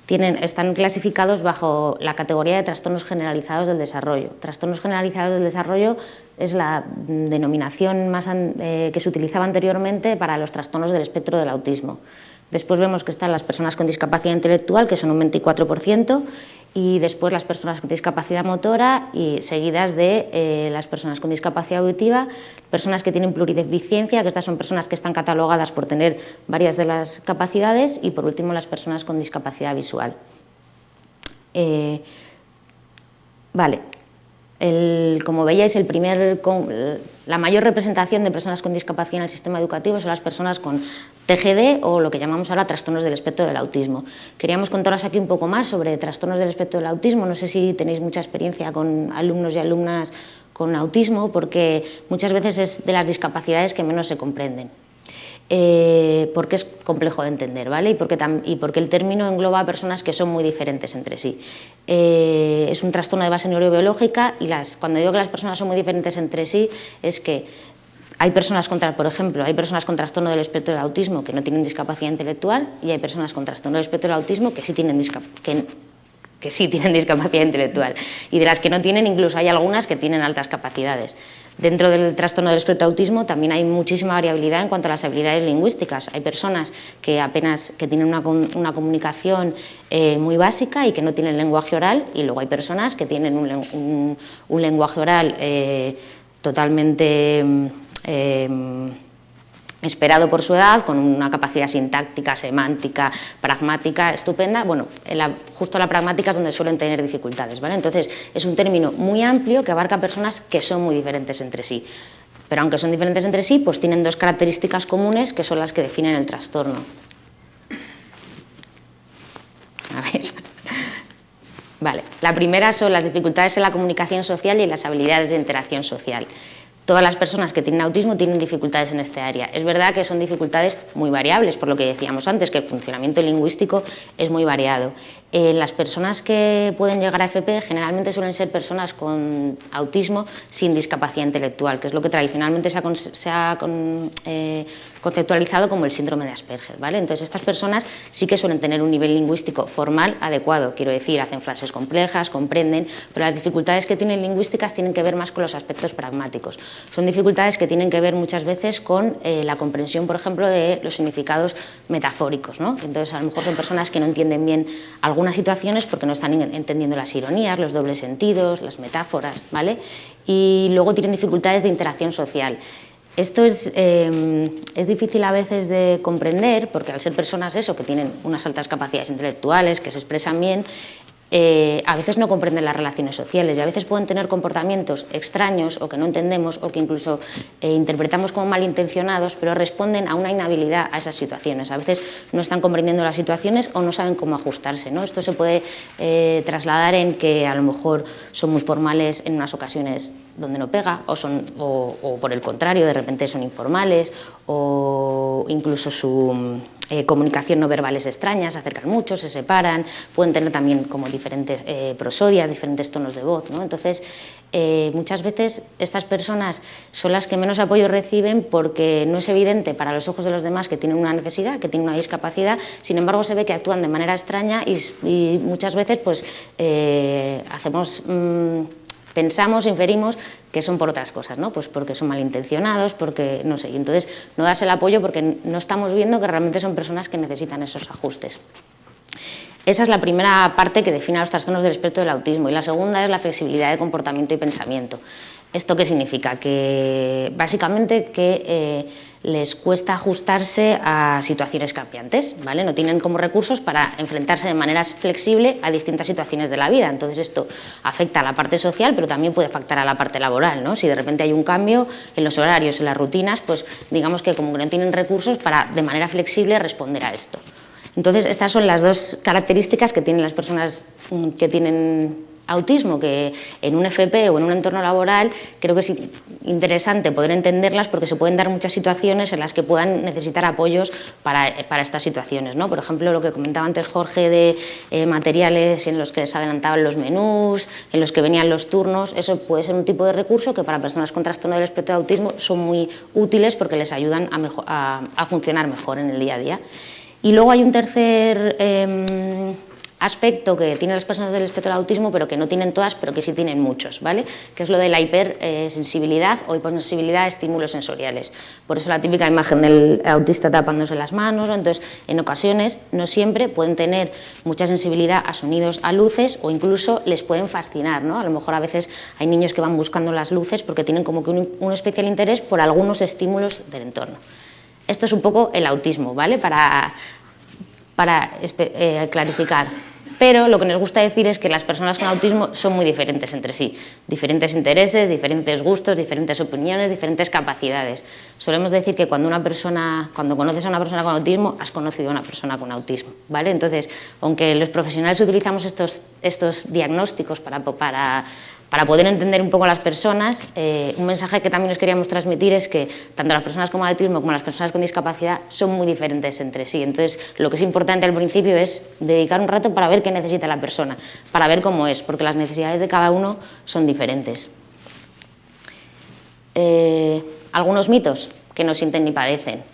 están clasificados bajo la categoría de trastornos generalizados del desarrollo. Trastornos generalizados del desarrollo es la denominación que se utilizaba anteriormente para los trastornos del espectro del autismo. Después vemos que están las personas con discapacidad intelectual, que son un 24%, y después las personas con discapacidad motora, y seguidas de las personas con discapacidad auditiva, personas que tienen plurideficiencia, que estas son personas que están catalogadas por tener varias de las capacidades, y por último las personas con discapacidad visual. Vale. Como veíais, la mayor representación de personas con discapacidad en el sistema educativo son las personas con TGD o lo que llamamos ahora trastornos del espectro del autismo. Queríamos contaros aquí un poco más sobre trastornos del espectro del autismo. No sé si tenéis mucha experiencia con alumnos y alumnas con autismo, porque muchas veces es de las discapacidades que menos se comprenden. Porque es complejo de entender, ¿vale? Y porque el término engloba a personas que son muy diferentes entre sí. Es un trastorno de base neurobiológica y cuando digo que las personas son muy diferentes entre sí es que hay personas por ejemplo, hay personas con trastorno del espectro del autismo que no tienen discapacidad intelectual y hay personas con trastorno del espectro del autismo que sí tienen discapacidad intelectual, y de las que no tienen incluso hay algunas que tienen altas capacidades. Dentro del trastorno del espectro de autismo también hay muchísima variabilidad en cuanto a las habilidades lingüísticas. Hay personas que tienen una comunicación muy básica y que no tienen lenguaje oral, y luego hay personas que tienen un lenguaje oral totalmente esperado por su edad, con una capacidad sintáctica, semántica, pragmática estupenda. Bueno, justo la pragmática es donde suelen tener dificultades, ¿vale? Entonces, es un término muy amplio que abarca personas que son muy diferentes entre sí. Pero aunque son diferentes entre sí, pues tienen dos características comunes que son las que definen el trastorno. A ver. Vale, la primera son las dificultades en la comunicación social y en las habilidades de interacción social. Todas las personas que tienen autismo tienen dificultades en esta área. Es verdad que son dificultades muy variables, por lo que decíamos antes, que el funcionamiento lingüístico es muy variado. Las personas que pueden llegar a FP generalmente suelen ser personas con autismo sin discapacidad intelectual, que es lo que tradicionalmente se ha conceptualizado como el síndrome de Asperger, ¿vale? Entonces, estas personas sí que suelen tener un nivel lingüístico formal adecuado, quiero decir, hacen frases complejas, comprenden, pero las dificultades que tienen lingüísticas tienen que ver más con los aspectos pragmáticos. Son dificultades que tienen que ver muchas veces con la comprensión, por ejemplo, de los significados metafóricos, ¿no? Entonces, a lo mejor son personas que no entienden bien algunas situaciones porque no están entendiendo las ironías, los dobles sentidos, las metáforas, ¿vale? Y luego tienen dificultades de interacción social. Esto es difícil a veces de comprender porque al ser personas que tienen unas altas capacidades intelectuales, que se expresan bien, a veces no comprenden las relaciones sociales y a veces pueden tener comportamientos extraños o que no entendemos o que incluso interpretamos como malintencionados, pero responden a una inhabilidad a esas situaciones. A veces no están comprendiendo las situaciones o no saben cómo ajustarse, ¿no? Esto se puede trasladar en que a lo mejor son muy formales en unas ocasiones donde no pega o por el contrario, de repente son informales o incluso su comunicación no verbal es extraña, se acercan mucho, se separan, pueden tener también como diferentes prosodias, diferentes tonos de voz, ¿no? Entonces, muchas veces estas personas son las que menos apoyo reciben porque no es evidente para los ojos de los demás que tienen una necesidad, que tienen una discapacidad, sin embargo se ve que actúan de manera extraña y muchas veces pues pensamos, inferimos que son por otras cosas, ¿no? Pues porque son malintencionados, porque no sé, y entonces no das el apoyo porque no estamos viendo que realmente son personas que necesitan esos ajustes. Esa es la primera parte que define a los trastornos del espectro del autismo y la segunda es la flexibilidad de comportamiento y pensamiento. ¿Esto qué significa? Que básicamente les cuesta ajustarse a situaciones cambiantes, ¿vale? No tienen como recursos para enfrentarse de manera flexible a distintas situaciones de la vida. Entonces esto afecta a la parte social, pero también puede afectar a la parte laboral, ¿no? Si de repente hay un cambio en los horarios, en las rutinas, pues digamos que como que no tienen recursos para de manera flexible responder a esto. Entonces estas son las dos características que tienen las personas que tienen autismo, que en un FP o en un entorno laboral creo que es interesante poder entenderlas porque se pueden dar muchas situaciones en las que puedan necesitar apoyos para estas situaciones, ¿no? Por ejemplo, lo que comentaba antes Jorge de materiales en los que les adelantaban los menús, en los que venían los turnos, eso puede ser un tipo de recurso que para personas con trastorno del espectro de autismo son muy útiles porque les ayudan a funcionar mejor en el día a día. Y luego hay un tercer aspecto que tienen las personas del espectro del autismo, pero que no tienen todas, pero que sí tienen muchos, ¿vale? Que es lo de la hipersensibilidad o hipersensibilidad a estímulos sensoriales. Por eso la típica imagen del autista tapándose las manos, ¿no? Entonces, en ocasiones, no siempre, pueden tener mucha sensibilidad a sonidos, a luces, o incluso les pueden fascinar, ¿no? A lo mejor a veces hay niños que van buscando las luces porque tienen como que un especial interés por algunos estímulos del entorno. Esto es un poco el autismo, ¿vale? Para clarificar. Pero lo que nos gusta decir es que las personas con autismo son muy diferentes entre sí, diferentes intereses, diferentes gustos, diferentes opiniones, diferentes capacidades. Solemos decir que cuando conoces a una persona con autismo, has conocido a una persona con autismo, ¿vale? Entonces, aunque los profesionales utilizamos estos diagnósticos para poder entender un poco a las personas, un mensaje que también nos queríamos transmitir es que tanto las personas con autismo como las personas con discapacidad son muy diferentes entre sí. Entonces, lo que es importante al principio es dedicar un rato para ver qué necesita la persona, para ver cómo es, porque las necesidades de cada uno son diferentes. Algunos mitos: que no sienten ni padecen.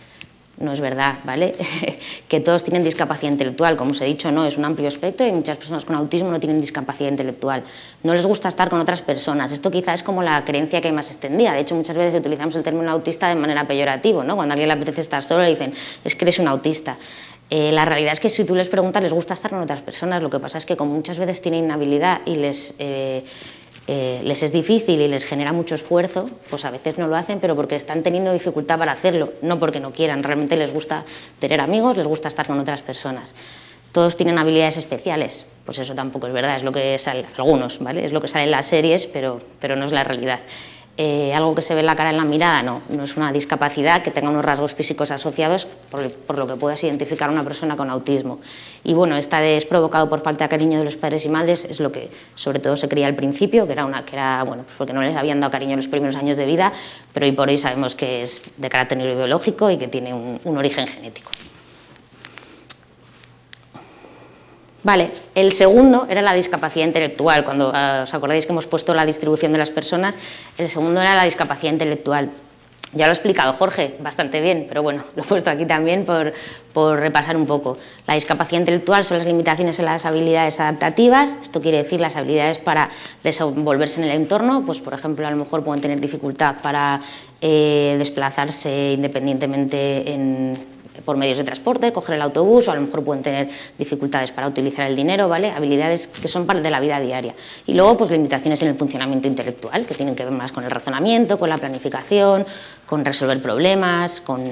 No es verdad, ¿vale? Que todos tienen discapacidad intelectual, como os he dicho, no, es un amplio espectro y muchas personas con autismo no tienen discapacidad intelectual. No les gusta estar con otras personas. Esto quizás es como la creencia que hay más extendida. De hecho, muchas veces utilizamos el término autista de manera peyorativa, ¿no? Cuando a alguien le apetece estar solo, le dicen, es que eres un autista. La realidad es que si tú les preguntas, les gusta estar con otras personas. Lo que pasa es que como muchas veces tienen inhabilidad y les es difícil y les genera mucho esfuerzo, pues a veces no lo hacen, pero porque están teniendo dificultad para hacerlo, no porque no quieran. Realmente les gusta tener amigos, les gusta estar con otras personas. Todos tienen habilidades especiales, pues eso tampoco es verdad, es lo que sale, algunos, ¿vale? Es lo que sale en las series, pero no es la realidad. Algo que se ve en la cara, en la mirada, no es una discapacidad que tenga unos rasgos físicos asociados por lo que puedas identificar a una persona con autismo. Y bueno, esta es provocado por falta de cariño de los padres y madres, es lo que sobre todo se creía al principio, que era bueno, pues porque no les habían dado cariño en los primeros años de vida, pero hoy por hoy sabemos que es de carácter neurobiológico y que tiene un origen genético. Vale, el segundo era la discapacidad intelectual. Cuando os acordáis que hemos puesto la distribución de las personas, el segundo era la discapacidad intelectual. Ya lo ha explicado Jorge bastante bien, pero bueno, lo he puesto aquí también por repasar un poco. La discapacidad intelectual son las limitaciones en las habilidades adaptativas. Esto quiere decir las habilidades para desenvolverse en el entorno. Pues, por ejemplo, a lo mejor pueden tener dificultad para desplazarse independientemente por medios de transporte, coger el autobús, o a lo mejor pueden tener dificultades para utilizar el dinero, ¿vale? Habilidades que son parte de la vida diaria. Y luego, pues limitaciones en el funcionamiento intelectual, que tienen que ver más con el razonamiento, con la planificación, con resolver problemas, con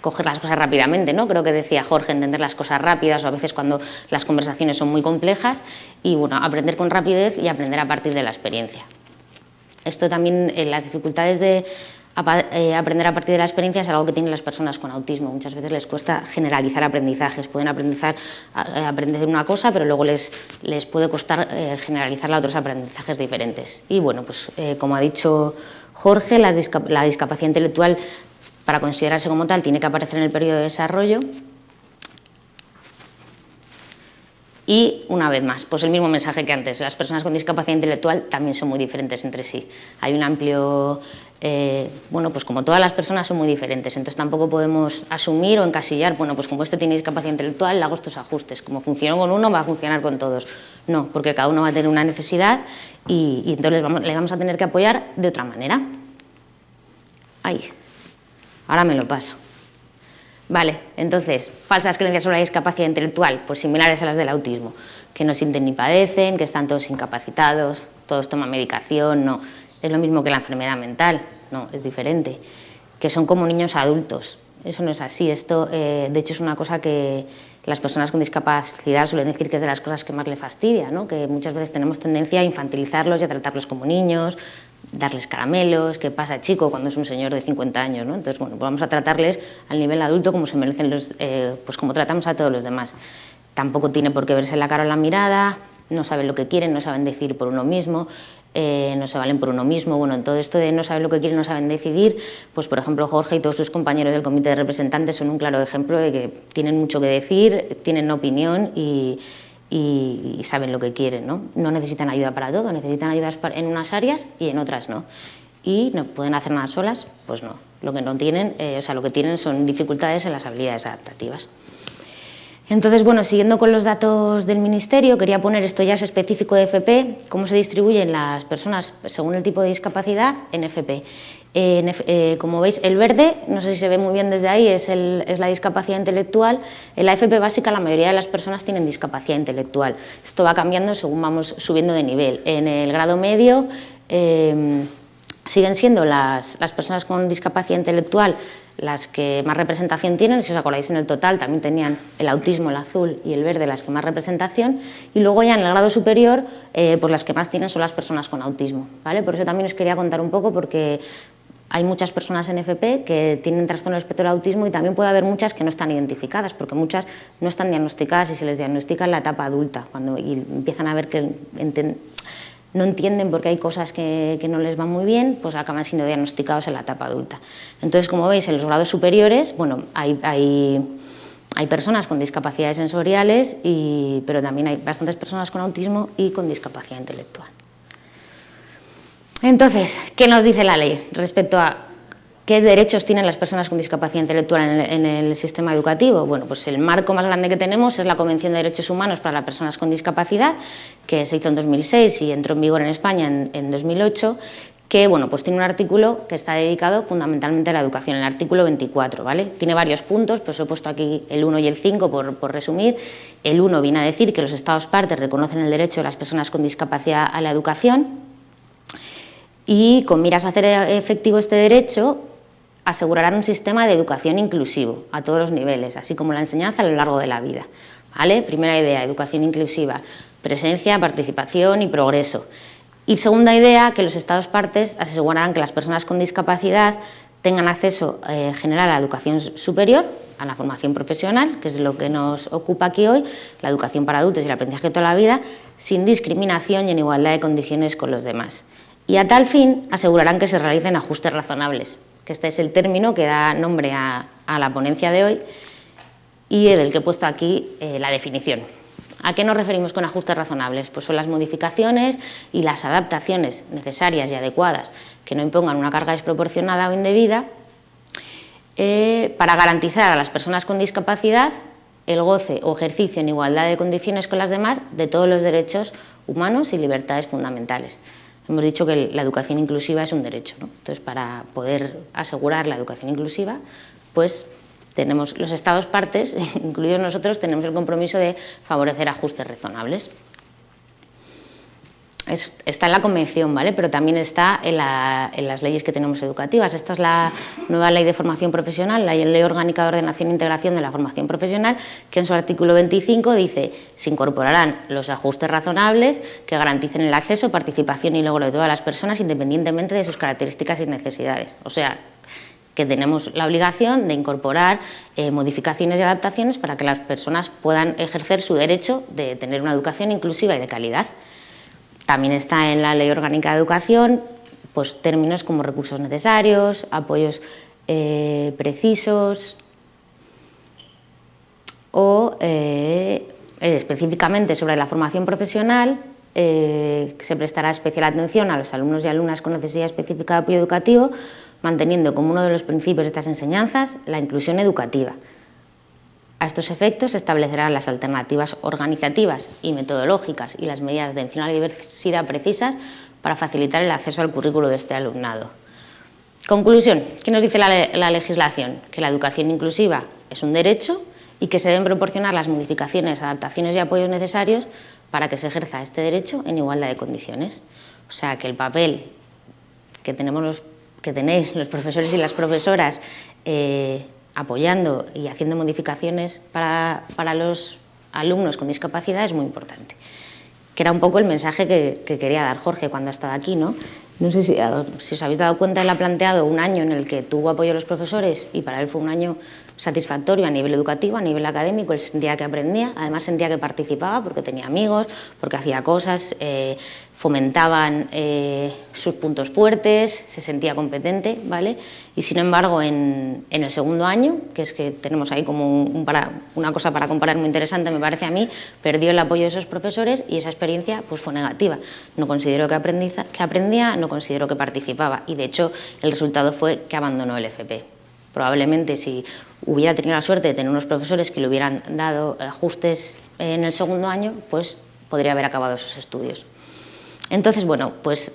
coger las cosas rápidamente, ¿no? Creo que decía Jorge, entender las cosas rápidas, o a veces cuando las conversaciones son muy complejas, y bueno, aprender con rapidez y aprender a partir de la experiencia. Esto también, las dificultades de aprender a partir de la experiencia es algo que tienen las personas con autismo. Muchas veces les cuesta generalizar aprendizajes, pueden aprender una cosa, pero luego les puede costar generalizarla a otros aprendizajes diferentes. Y bueno, pues como ha dicho Jorge, la discapacidad intelectual, para considerarse como tal, tiene que aparecer en el periodo de desarrollo. Y, una vez más, pues el mismo mensaje que antes, las personas con discapacidad intelectual también son muy diferentes entre sí. Hay un amplio... bueno, pues como todas las personas son muy diferentes, entonces tampoco podemos asumir o encasillar, bueno, pues como este tiene discapacidad intelectual, le hago estos ajustes, como funcionó con uno, va a funcionar con todos. No, porque cada uno va a tener una necesidad y entonces le vamos a tener que apoyar de otra manera. Ay, ahora me lo paso. Vale, entonces, falsas creencias sobre la discapacidad intelectual, pues similares a las del autismo, que no sienten ni padecen, que están todos incapacitados, todos toman medicación, no, es lo mismo que la enfermedad mental, no, es diferente, que son como niños adultos, eso no es así, esto de hecho es una cosa que las personas con discapacidad suelen decir que es de las cosas que más les fastidia, ¿no? Que muchas veces tenemos tendencia a infantilizarlos y a tratarlos como niños, darles caramelos, ¿qué pasa, chico?, cuando es un señor de 50 años, ¿no? Entonces, bueno, pues vamos a tratarles al nivel adulto como se merecen pues como tratamos a todos los demás. Tampoco tiene por qué verse la cara o la mirada, no saben lo que quieren, no saben decidir por uno mismo, no se valen por uno mismo. Bueno, en todo esto de no saben lo que quieren, no saben decidir, pues por ejemplo Jorge y todos sus compañeros del comité de representantes son un claro ejemplo de que tienen mucho que decir, tienen opinión y saben lo que quieren, ¿no? No necesitan ayuda para todo, necesitan ayuda en unas áreas y en otras no. Y no pueden hacer nada solas, pues no. Lo que no tienen, lo que tienen son dificultades en las habilidades adaptativas. Entonces, bueno, siguiendo con los datos del Ministerio, quería poner, esto ya es específico de FP, cómo se distribuyen las personas según el tipo de discapacidad en FP. Como veis, el verde, no sé si se ve muy bien desde ahí, es la discapacidad intelectual. En la FP básica la mayoría de las personas tienen discapacidad intelectual. Esto va cambiando según vamos subiendo de nivel. En el grado medio siguen siendo las personas con discapacidad intelectual las que más representación tienen. Si os acordáis, en el total también tenían el autismo, el azul y el verde, las que más representación, y luego ya en el grado superior, pues las que más tienen son las personas con autismo, ¿vale? Por eso también os quería contar un poco, porque hay muchas personas en FP que tienen trastorno del espectro del autismo y también puede haber muchas que no están identificadas, porque muchas no están diagnosticadas y se les diagnostica en la etapa adulta, y empiezan a ver que no entienden porque hay cosas que no les van muy bien, pues acaban siendo diagnosticados en la etapa adulta. Entonces, como veis, en los grados superiores, bueno, hay personas con discapacidades sensoriales, pero también hay bastantes personas con autismo y con discapacidad intelectual. Entonces, ¿qué nos dice la ley respecto a qué derechos tienen las personas con discapacidad intelectual en el sistema educativo? Bueno, pues el marco más grande que tenemos es la Convención de Derechos Humanos para las Personas con Discapacidad, que se hizo en 2006 y entró en vigor en España en 2008, que bueno, pues tiene un artículo que está dedicado fundamentalmente a la educación, el artículo 24, ¿vale? Tiene varios puntos, pero os he puesto aquí el 1 y el 5 por resumir. El 1 viene a decir que los Estados partes reconocen el derecho de las personas con discapacidad a la educación y, con miras a hacer efectivo este derecho, asegurarán un sistema de educación inclusivo a todos los niveles, así como la enseñanza a lo largo de la vida, ¿vale? Primera idea, educación inclusiva, presencia, participación y progreso. Y segunda idea, que los Estados partes asegurarán que las personas con discapacidad tengan acceso general a la educación superior, a la formación profesional, que es lo que nos ocupa aquí hoy, la educación para adultos y el aprendizaje de toda la vida, sin discriminación y en igualdad de condiciones con los demás. Y a tal fin asegurarán que se realicen ajustes razonables, que este es el término que da nombre a la ponencia de hoy y del que he puesto aquí la definición. ¿A qué nos referimos con ajustes razonables? Pues son las modificaciones y las adaptaciones necesarias y adecuadas que no impongan una carga desproporcionada o indebida para garantizar a las personas con discapacidad el goce o ejercicio en igualdad de condiciones con las demás de todos los derechos humanos y libertades fundamentales. Hemos dicho que la educación inclusiva es un derecho, ¿no? Entonces, para poder asegurar la educación inclusiva, pues tenemos los Estados partes, incluidos nosotros, tenemos el compromiso de favorecer ajustes razonables. Está en la Convención, ¿vale? Pero también está en las leyes que tenemos educativas. Esta es la nueva Ley de Formación Profesional, la Ley Orgánica de Ordenación e Integración de la Formación Profesional, que en su artículo 25 dice: se incorporarán los ajustes razonables que garanticen el acceso, participación y logro de todas las personas independientemente de sus características y necesidades. O sea, que tenemos la obligación de incorporar modificaciones y adaptaciones para que las personas puedan ejercer su derecho de tener una educación inclusiva y de calidad. También está en la Ley Orgánica de Educación, pues, términos como recursos necesarios, apoyos precisos o específicamente sobre la formación profesional. Se prestará especial atención a los alumnos y alumnas con necesidad específica de apoyo educativo, manteniendo como uno de los principios de estas enseñanzas la inclusión educativa. A estos efectos se establecerán las alternativas organizativas y metodológicas y las medidas de atención a la diversidad precisas para facilitar el acceso al currículo de este alumnado. Conclusión, ¿qué nos dice la legislación? Que la educación inclusiva es un derecho y que se deben proporcionar las modificaciones, adaptaciones y apoyos necesarios para que se ejerza este derecho en igualdad de condiciones. O sea, que el papel que tenéis los profesores y las profesoras apoyando y haciendo modificaciones para los alumnos con discapacidad es muy importante. Que era un poco el mensaje que quería dar Jorge cuando ha estado aquí, ¿no? No sé si os habéis dado cuenta, él ha planteado un año en el que tuvo apoyo a los profesores y para él fue un año satisfactorio a nivel educativo, a nivel académico. Él sentía que aprendía, además sentía que participaba porque tenía amigos, porque hacía cosas, fomentaban sus puntos fuertes, se sentía competente, ¿vale? Y sin embargo, en el segundo año, que es que tenemos ahí como una cosa para comparar muy interesante, me parece a mí, perdió el apoyo de esos profesores y esa experiencia pues fue negativa. No consideró que aprendía, no consideró que participaba y de hecho el resultado fue que abandonó el FP. Probablemente si hubiera tenido la suerte de tener unos profesores que le hubieran dado ajustes en el segundo año, pues podría haber acabado esos estudios. Entonces, bueno, pues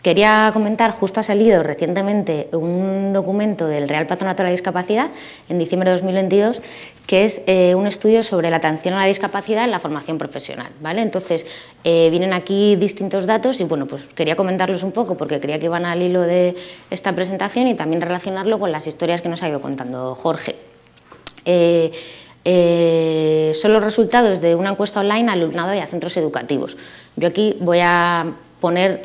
Quería comentar, justo ha salido recientemente un documento del Real Patronato de la Discapacidad, en diciembre de 2022, que es un estudio sobre la atención a la discapacidad en la formación profesional, ¿vale? Entonces, vienen aquí distintos datos y, bueno, pues quería comentarlos un poco porque creía que iban al hilo de esta presentación y también relacionarlo con las historias que nos ha ido contando Jorge. Son los resultados de una encuesta online a alumnado y a centros educativos. Yo aquí voy a poner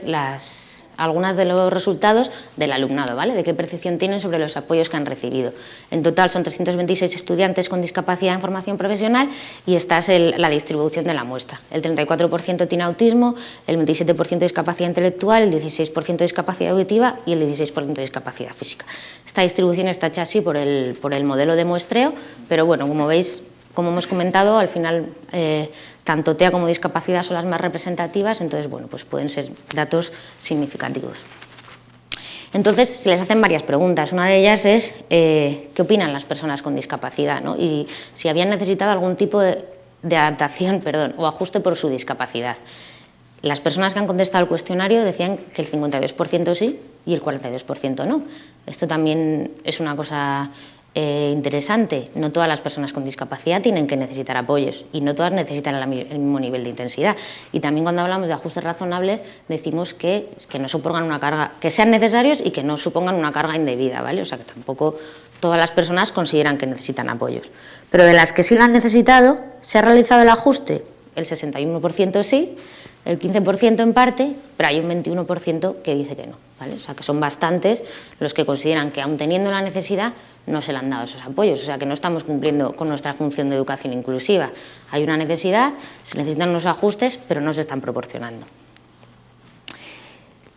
algunos de los resultados del alumnado, ¿vale? De qué percepción tienen sobre los apoyos que han recibido. En total son 326 estudiantes con discapacidad en formación profesional y esta es la distribución de la muestra. El 34% tiene autismo, el 27% discapacidad intelectual, el 16% discapacidad auditiva y el 16% discapacidad física. Esta distribución está hecha así por el modelo de muestreo, pero bueno, como veis, como hemos comentado, al final tanto TEA como discapacidad son las más representativas, entonces bueno, pues pueden ser datos significativos. Entonces se les hacen varias preguntas, una de ellas es ¿qué opinan las personas con discapacidad?, ¿no? Y si habían necesitado algún tipo de adaptación, o ajuste por su discapacidad. Las personas que han contestado al cuestionario decían que el 52% sí y el 42% no. Esto también es una cosa interesante. No todas las personas con discapacidad tienen que necesitar apoyos y no todas necesitan el mismo nivel de intensidad. Y también cuando hablamos de ajustes razonables decimos que no supongan una carga, que sean necesarios y que no supongan una carga indebida, ¿vale? O sea que tampoco todas las personas consideran que necesitan apoyos. Pero de las que sí lo han necesitado, ¿se ha realizado el ajuste? El 61% sí, el 15% en parte, pero hay un 21% que dice que no, ¿vale? O sea que son bastantes los que consideran que aun teniendo la necesidad no se le han dado esos apoyos, o sea que no estamos cumpliendo con nuestra función de educación inclusiva. Hay una necesidad, se necesitan unos ajustes, pero no se están proporcionando.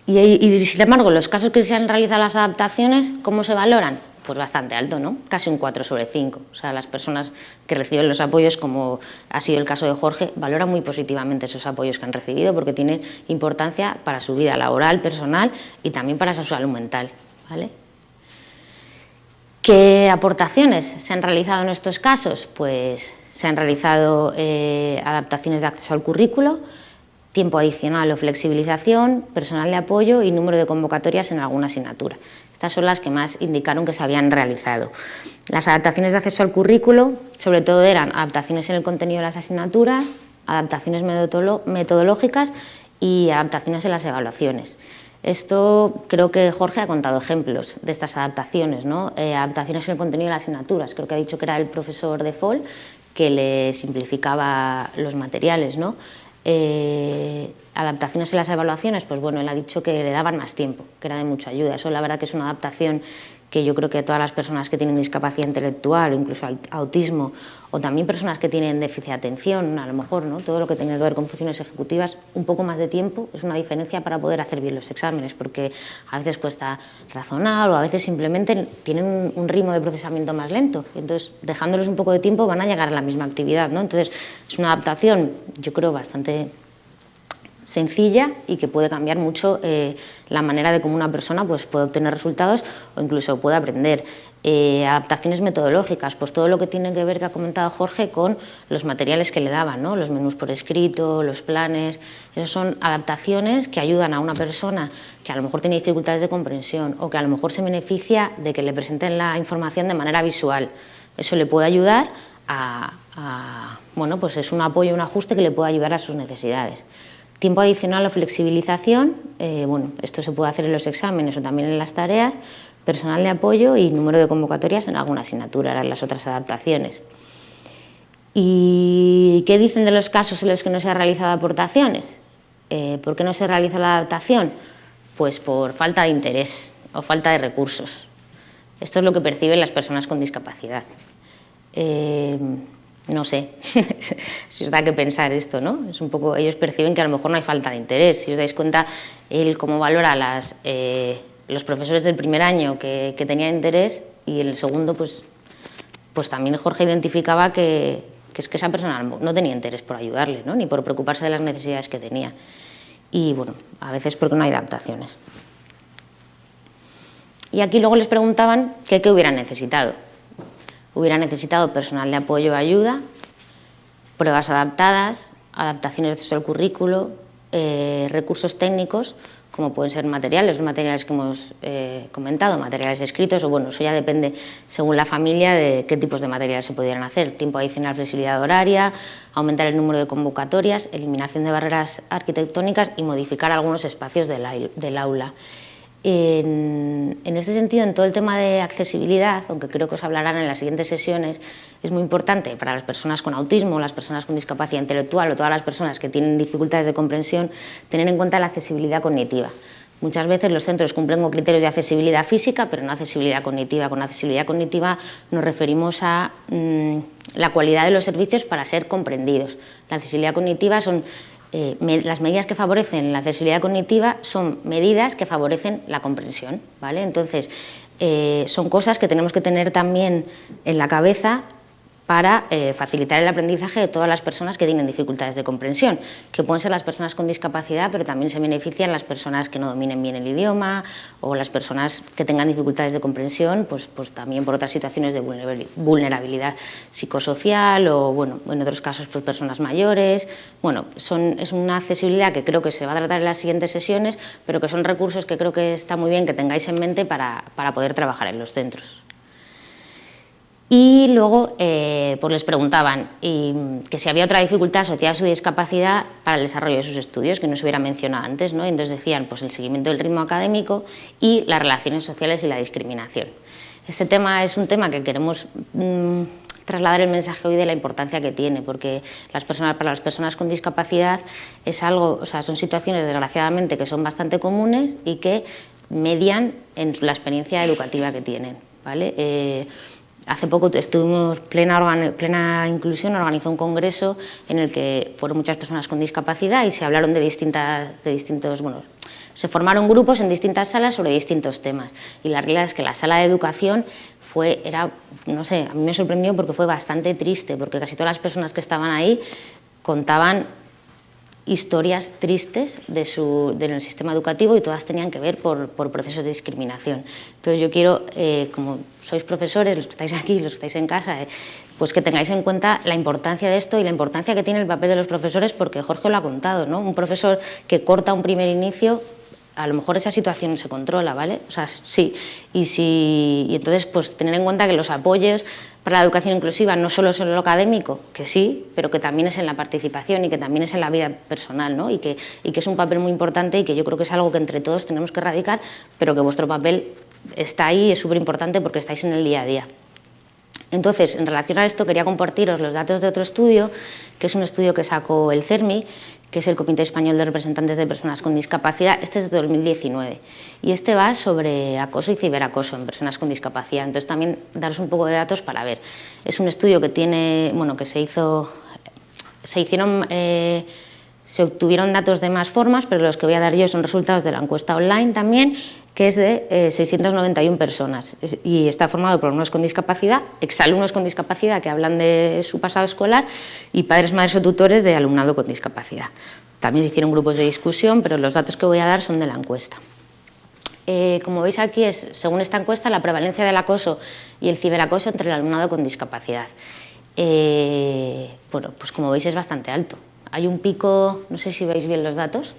Y sin embargo, los casos que se han realizado las adaptaciones, ¿cómo se valoran? Pues bastante alto, ¿no? Casi un 4 sobre 5. O sea, las personas que reciben los apoyos, como ha sido el caso de Jorge, valoran muy positivamente esos apoyos que han recibido porque tienen importancia para su vida laboral, personal y también para su salud mental, ¿vale? ¿Qué aportaciones se han realizado en estos casos? Pues se han realizado adaptaciones de acceso al currículo, tiempo adicional o flexibilización, personal de apoyo y número de convocatorias en alguna asignatura. Estas son las que más indicaron que se habían realizado. Las adaptaciones de acceso al currículo, sobre todo, eran adaptaciones en el contenido de las asignaturas, adaptaciones metodológicas y adaptaciones en las evaluaciones. Esto creo que Jorge ha contado ejemplos de estas adaptaciones, ¿no? Adaptaciones en el contenido de las asignaturas, creo que ha dicho que era el profesor de FOL que le simplificaba los materiales, ¿no? Adaptaciones en las evaluaciones, pues bueno, él ha dicho que le daban más tiempo, que era de mucha ayuda. Eso la verdad que es una adaptación que yo creo que todas las personas que tienen discapacidad intelectual o incluso autismo o también personas que tienen déficit de atención, a lo mejor, ¿no? Todo lo que tenga que ver con funciones ejecutivas, un poco más de tiempo es una diferencia para poder hacer bien los exámenes, porque a veces cuesta razonar o a veces simplemente tienen un ritmo de procesamiento más lento. Entonces, dejándoles un poco de tiempo van a llegar a la misma actividad, ¿no? Entonces, es una adaptación, yo creo, bastante sencilla y que puede cambiar mucho la manera de cómo una persona pues, puede obtener resultados o incluso puede aprender. Adaptaciones metodológicas, pues todo lo que tiene que ver, que ha comentado Jorge, con los materiales que le daban, ¿no? Los menús por escrito, los planes. Esas son adaptaciones que ayudan a una persona que a lo mejor tiene dificultades de comprensión o que a lo mejor se beneficia de que le presenten la información de manera visual. Eso le puede ayudar bueno, pues es un apoyo, un ajuste que le puede ayudar a sus necesidades. Tiempo adicional o flexibilización, bueno, esto se puede hacer en los exámenes o también en las tareas, personal de apoyo y número de convocatorias en alguna asignatura, eran las otras adaptaciones. ¿Y qué dicen de los casos en los que no se han realizado aportaciones? ¿Por qué no se realiza la adaptación? Pues por falta de interés o falta de recursos. Esto es lo que perciben las personas con discapacidad. No sé si os da que pensar esto, ¿no? Es un poco, ellos perciben que a lo mejor no hay falta de interés. Si os dais cuenta, él cómo valora los profesores del primer año que tenían interés y en el segundo, pues también Jorge identificaba que es que esa persona no tenía interés por ayudarle, ¿no? Ni por preocuparse de las necesidades que tenía. Y bueno, a veces porque no hay adaptaciones. Y aquí luego les preguntaban qué hubieran necesitado. Hubieran necesitado personal de apoyo o ayuda, pruebas adaptadas, adaptaciones de acceso al currículo, recursos técnicos, como pueden ser materiales, los materiales que hemos comentado, materiales escritos, o bueno, eso ya depende según la familia de qué tipos de materiales se pudieran hacer. Tiempo adicional, flexibilidad horaria, aumentar el número de convocatorias, eliminación de barreras arquitectónicas y modificar algunos espacios del aula. En este sentido, en todo el tema de accesibilidad, aunque creo que os hablarán en las siguientes sesiones, es muy importante para las personas con autismo, las personas con discapacidad intelectual o todas las personas que tienen dificultades de comprensión, tener en cuenta la accesibilidad cognitiva. Muchas veces los centros cumplen con criterios de accesibilidad física, pero no accesibilidad cognitiva. Con accesibilidad cognitiva nos referimos a la cualidad de los servicios para ser comprendidos. La accesibilidad cognitiva son las medidas que favorecen la accesibilidad cognitiva son medidas que favorecen la comprensión, ¿vale? Entonces, son cosas que tenemos que tener también en la cabeza para facilitar el aprendizaje de todas las personas que tienen dificultades de comprensión, que pueden ser las personas con discapacidad, pero también se benefician las personas que no dominen bien el idioma o las personas que tengan dificultades de comprensión, pues también por otras situaciones de vulnerabilidad psicosocial o, bueno, en otros casos, pues personas mayores. Bueno, es una accesibilidad que creo que se va a tratar en las siguientes sesiones, pero que son recursos que creo que está muy bien que tengáis en mente para poder trabajar en los centros. Y luego pues les preguntaban que si había otra dificultad asociada a su discapacidad para el desarrollo de sus estudios, que no se hubiera mencionado antes, ¿no? Entonces decían pues el seguimiento del ritmo académico y las relaciones sociales y la discriminación. Este tema es un tema que queremos trasladar el mensaje hoy de la importancia que tiene, porque para las personas con discapacidad es algo, o sea, son situaciones desgraciadamente que son bastante comunes y que median en la experiencia educativa que tienen, ¿vale? Hace poco estuvimos, Plena Inclusión organizó un congreso en el que fueron muchas personas con discapacidad y se hablaron de distintos, bueno, se formaron grupos en distintas salas sobre distintos temas. Y la realidad es que la sala de educación no sé, a mí me sorprendió porque fue bastante triste, porque casi todas las personas que estaban ahí contaban historias tristes del sistema educativo y todas tenían que ver por procesos de discriminación. Entonces yo quiero, como sois profesores, los que estáis aquí, los que estáis en casa, pues que tengáis en cuenta la importancia de esto y la importancia que tiene el papel de los profesores, porque Jorge lo ha contado, ¿no? Un profesor que corta un primer inicio, a lo mejor esa situación se controla, ¿vale? O sea, sí. Y entonces, pues tener en cuenta que los apoyos para la educación inclusiva no solo es en lo académico, que sí, pero que también es en la participación y que también es en la vida personal, ¿no? Y que es un papel muy importante y que yo creo que es algo que entre todos tenemos que erradicar, pero que vuestro papel está ahí y es súper importante porque estáis en el día a día. Entonces, en relación a esto, quería compartiros los datos de otro estudio, que es un estudio que sacó el CERMI, que es el Comité Español de Representantes de Personas con Discapacidad. Este es de 2019 y este va sobre acoso y ciberacoso en personas con discapacidad. Entonces también daros un poco de datos para ver. Es un estudio que tiene, bueno, que se obtuvieron datos de más formas, pero los que voy a dar yo son resultados de la encuesta online también, que es de 691 personas y está formado por alumnos con discapacidad, exalumnos con discapacidad que hablan de su pasado escolar y padres, madres o tutores de alumnado con discapacidad. También se hicieron grupos de discusión, pero los datos que voy a dar son de la encuesta. Como veis aquí, según esta encuesta, la prevalencia del acoso y el ciberacoso entre el alumnado con discapacidad. Bueno, pues como veis es bastante alto. Hay un pico, no sé si veis bien los datos,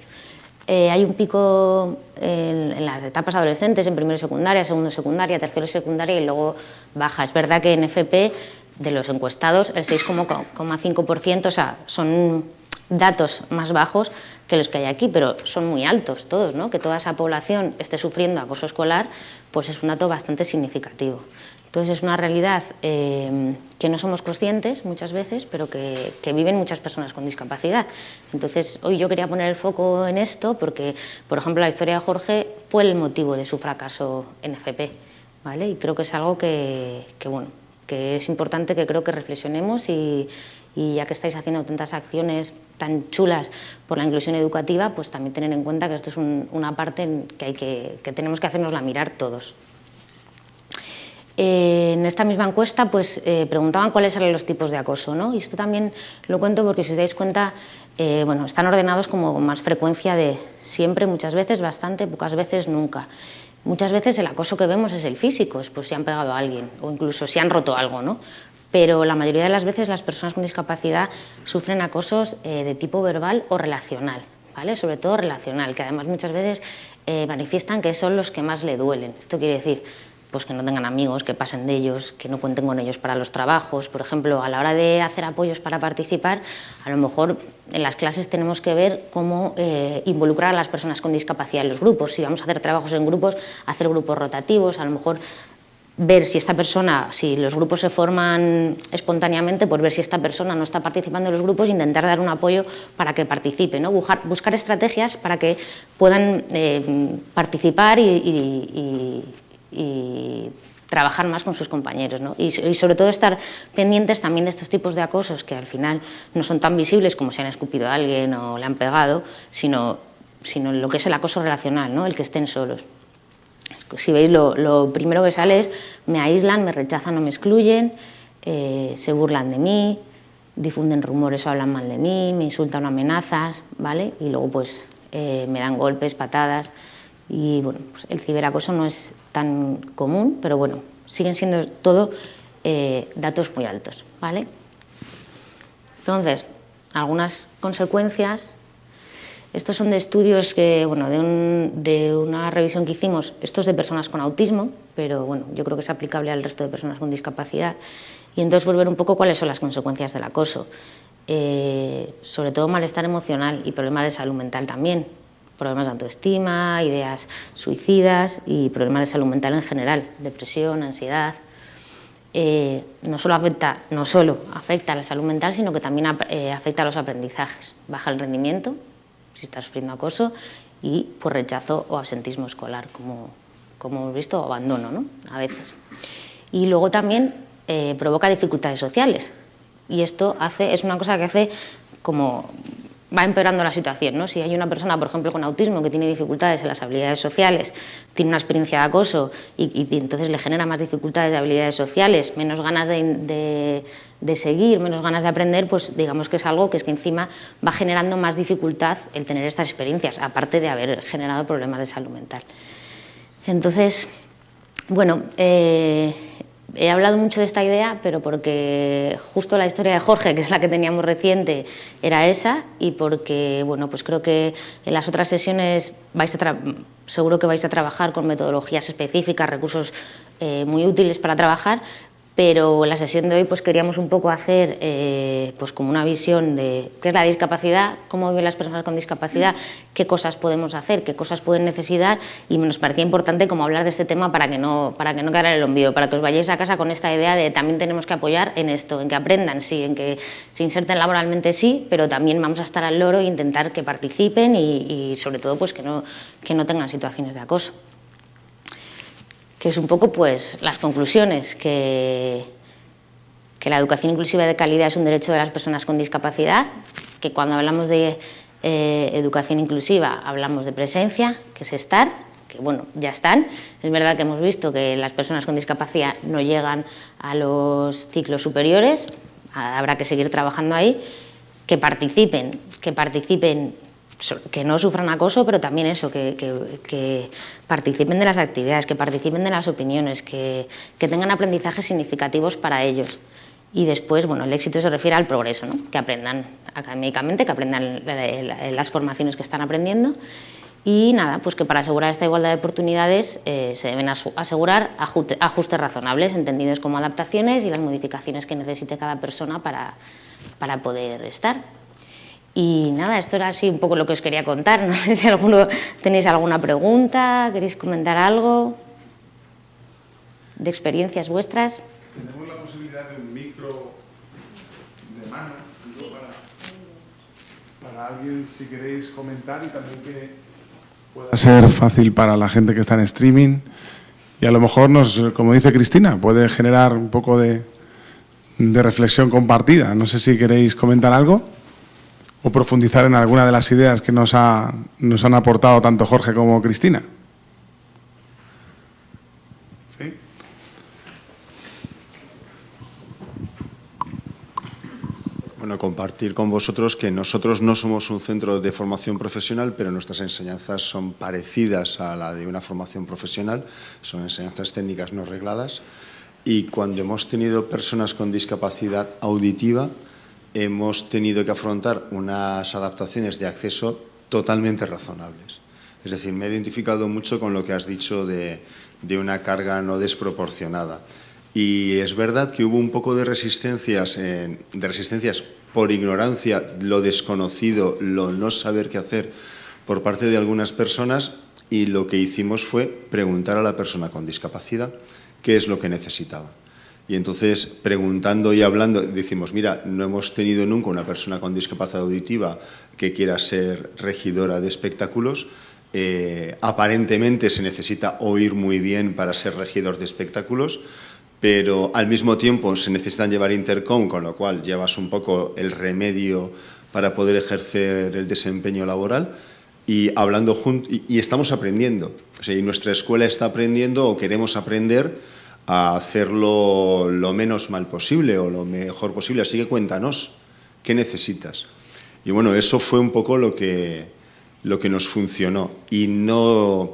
hay un pico en las etapas adolescentes, en primero de secundaria, segundo de secundaria, tercero de secundaria y luego baja. Es verdad que en FP, de los encuestados, el 6,5%, o sea, son datos más bajos que los que hay aquí, pero son muy altos todos, ¿no? Que toda esa población esté sufriendo acoso escolar, pues es un dato bastante significativo. Entonces es una realidad que no somos conscientes muchas veces, pero que viven muchas personas con discapacidad. Entonces hoy yo quería poner el foco en esto porque, por ejemplo, la historia de Jorge fue el motivo de su fracaso en FP, ¿vale? Y creo que es algo que es importante que creo que reflexionemos y ya que estáis haciendo tantas acciones tan chulas por la inclusión educativa, pues también tener en cuenta que esto es una parte que tenemos que hacernosla mirar todos. En esta misma encuesta pues, preguntaban cuáles eran los tipos de acoso, ¿no? Y esto también lo cuento porque si os dais cuenta, bueno, están ordenados como con más frecuencia de siempre, muchas veces, bastante, pocas veces, nunca. Muchas veces el acoso que vemos es el físico, es pues si han pegado a alguien o incluso si han roto algo, ¿no? Pero la mayoría de las veces las personas con discapacidad sufren acosos de tipo verbal o relacional, ¿vale? Sobre todo relacional, que además muchas veces manifiestan que son los que más le duelen. Esto quiere decir pues que no tengan amigos, que pasen de ellos, que no cuenten con ellos para los trabajos. Por ejemplo, a la hora de hacer apoyos para participar, a lo mejor en las clases tenemos que ver cómo involucrar a las personas con discapacidad en los grupos. Si vamos a hacer trabajos en grupos, hacer grupos rotativos, a lo mejor ver si esta persona, si los grupos se forman espontáneamente, pues ver si esta persona no está participando en los grupos e intentar dar un apoyo para que participe, ¿no? Buscar estrategias para que puedan participar y trabajar más con sus compañeros, ¿no? Y sobre todo estar pendientes también de estos tipos de acosos que al final no son tan visibles como si han escupido a alguien o le han pegado, sino lo que es el acoso relacional, ¿no? El que estén solos. Si veis, lo primero que sale es me aíslan, me rechazan o me excluyen, se burlan de mí, difunden rumores o hablan mal de mí, me insultan o amenazas, ¿vale? Y luego pues me dan golpes, patadas y bueno, pues el ciberacoso no es tan común, pero bueno, siguen siendo todo datos muy altos, ¿vale? Entonces, algunas consecuencias. Estos son de estudios que, bueno, de una revisión que hicimos, estos de personas con autismo, pero bueno, yo creo que es aplicable al resto de personas con discapacidad. Y entonces pues ver un poco cuáles son las consecuencias del acoso. Sobre todo malestar emocional y problemas de salud mental también. Problemas de autoestima, ideas suicidas y problemas de salud mental en general, depresión, ansiedad. No solo afecta a la salud mental, sino que también afecta a los aprendizajes. Baja el rendimiento, si está sufriendo acoso, y por rechazo o absentismo escolar, como hemos visto, o abandono, ¿no? A veces. Y luego también provoca dificultades sociales, y esto es una cosa que hace como va empeorando la situación, ¿no? Si hay una persona, por ejemplo, con autismo que tiene dificultades en las habilidades sociales, tiene una experiencia de acoso y entonces le genera más dificultades de habilidades sociales, menos ganas de seguir, menos ganas de aprender, pues digamos que es algo que encima va generando más dificultad el tener estas experiencias, aparte de haber generado problemas de salud mental. Entonces, bueno, he hablado mucho de esta idea, pero porque justo la historia de Jorge, que es la que teníamos reciente, era esa, y porque, bueno, pues creo que en las otras sesiones seguro que vais a trabajar con metodologías específicas, recursos muy útiles para trabajar, pero en la sesión de hoy pues queríamos un poco hacer pues como una visión de qué es la discapacidad, cómo viven las personas con discapacidad, qué cosas podemos hacer, qué cosas pueden necesitar, y nos parecía importante como hablar de este tema para que no quedara en el olvido, para que os vayáis a casa con esta idea de también tenemos que apoyar en esto, en que aprendan, sí, en que se inserten laboralmente, sí, pero también vamos a estar al loro e intentar que participen y sobre todo pues que no tengan situaciones de acoso. Que es un poco pues las conclusiones, que la educación inclusiva de calidad es un derecho de las personas con discapacidad, que cuando hablamos de educación inclusiva hablamos de presencia, que es estar, que bueno, ya están. Es verdad que hemos visto que las personas con discapacidad no llegan a los ciclos superiores, habrá que seguir trabajando ahí, que participen, que no sufran acoso, pero también eso, que participen de las actividades, que participen de las opiniones, que tengan aprendizajes significativos para ellos. Y después, bueno, el éxito se refiere al progreso, ¿no? Que aprendan académicamente, que aprendan las formaciones que están aprendiendo. Y nada, pues que para asegurar esta igualdad de oportunidades se deben asegurar ajustes razonables, entendidos como adaptaciones y las modificaciones que necesite cada persona para poder estar. Y nada, esto era así un poco lo que os quería contar. No sé si tenéis alguna pregunta, queréis comentar algo de experiencias vuestras. Tenemos la posibilidad de un micro de mano, sí, para alguien, si queréis comentar, y también que pueda ser fácil para la gente que está en streaming. Y a lo mejor como dice Cristina, puede generar un poco de reflexión compartida. No sé si queréis comentar algo o profundizar en alguna de las ideas que nos han aportado tanto Jorge como Cristina. ¿Sí? Bueno, compartir con vosotros que nosotros no somos un centro de formación profesional, pero nuestras enseñanzas son parecidas a la de una formación profesional, son enseñanzas técnicas no regladas, y cuando hemos tenido personas con discapacidad auditiva, hemos tenido que afrontar unas adaptaciones de acceso totalmente razonables. Es decir, me he identificado mucho con lo que has dicho de una carga no desproporcionada. Y es verdad que hubo un poco de resistencias por ignorancia, lo desconocido, lo no saber qué hacer por parte de algunas personas, y lo que hicimos fue preguntar a la persona con discapacidad qué es lo que necesitaba. Y entonces, preguntando y hablando, decimos, mira, no hemos tenido nunca una persona con discapacidad auditiva que quiera ser regidora de espectáculos. Aparentemente se necesita oír muy bien para ser regidor de espectáculos, pero al mismo tiempo se necesitan llevar intercom, con lo cual llevas un poco el remedio para poder ejercer el desempeño laboral. Y hablando juntos, y estamos aprendiendo. O sea, y nuestra escuela está aprendiendo, o queremos aprender a hacerlo lo menos mal posible o lo mejor posible. Así que cuéntanos, ¿qué necesitas? Y bueno, eso fue un poco lo que nos funcionó. Y no,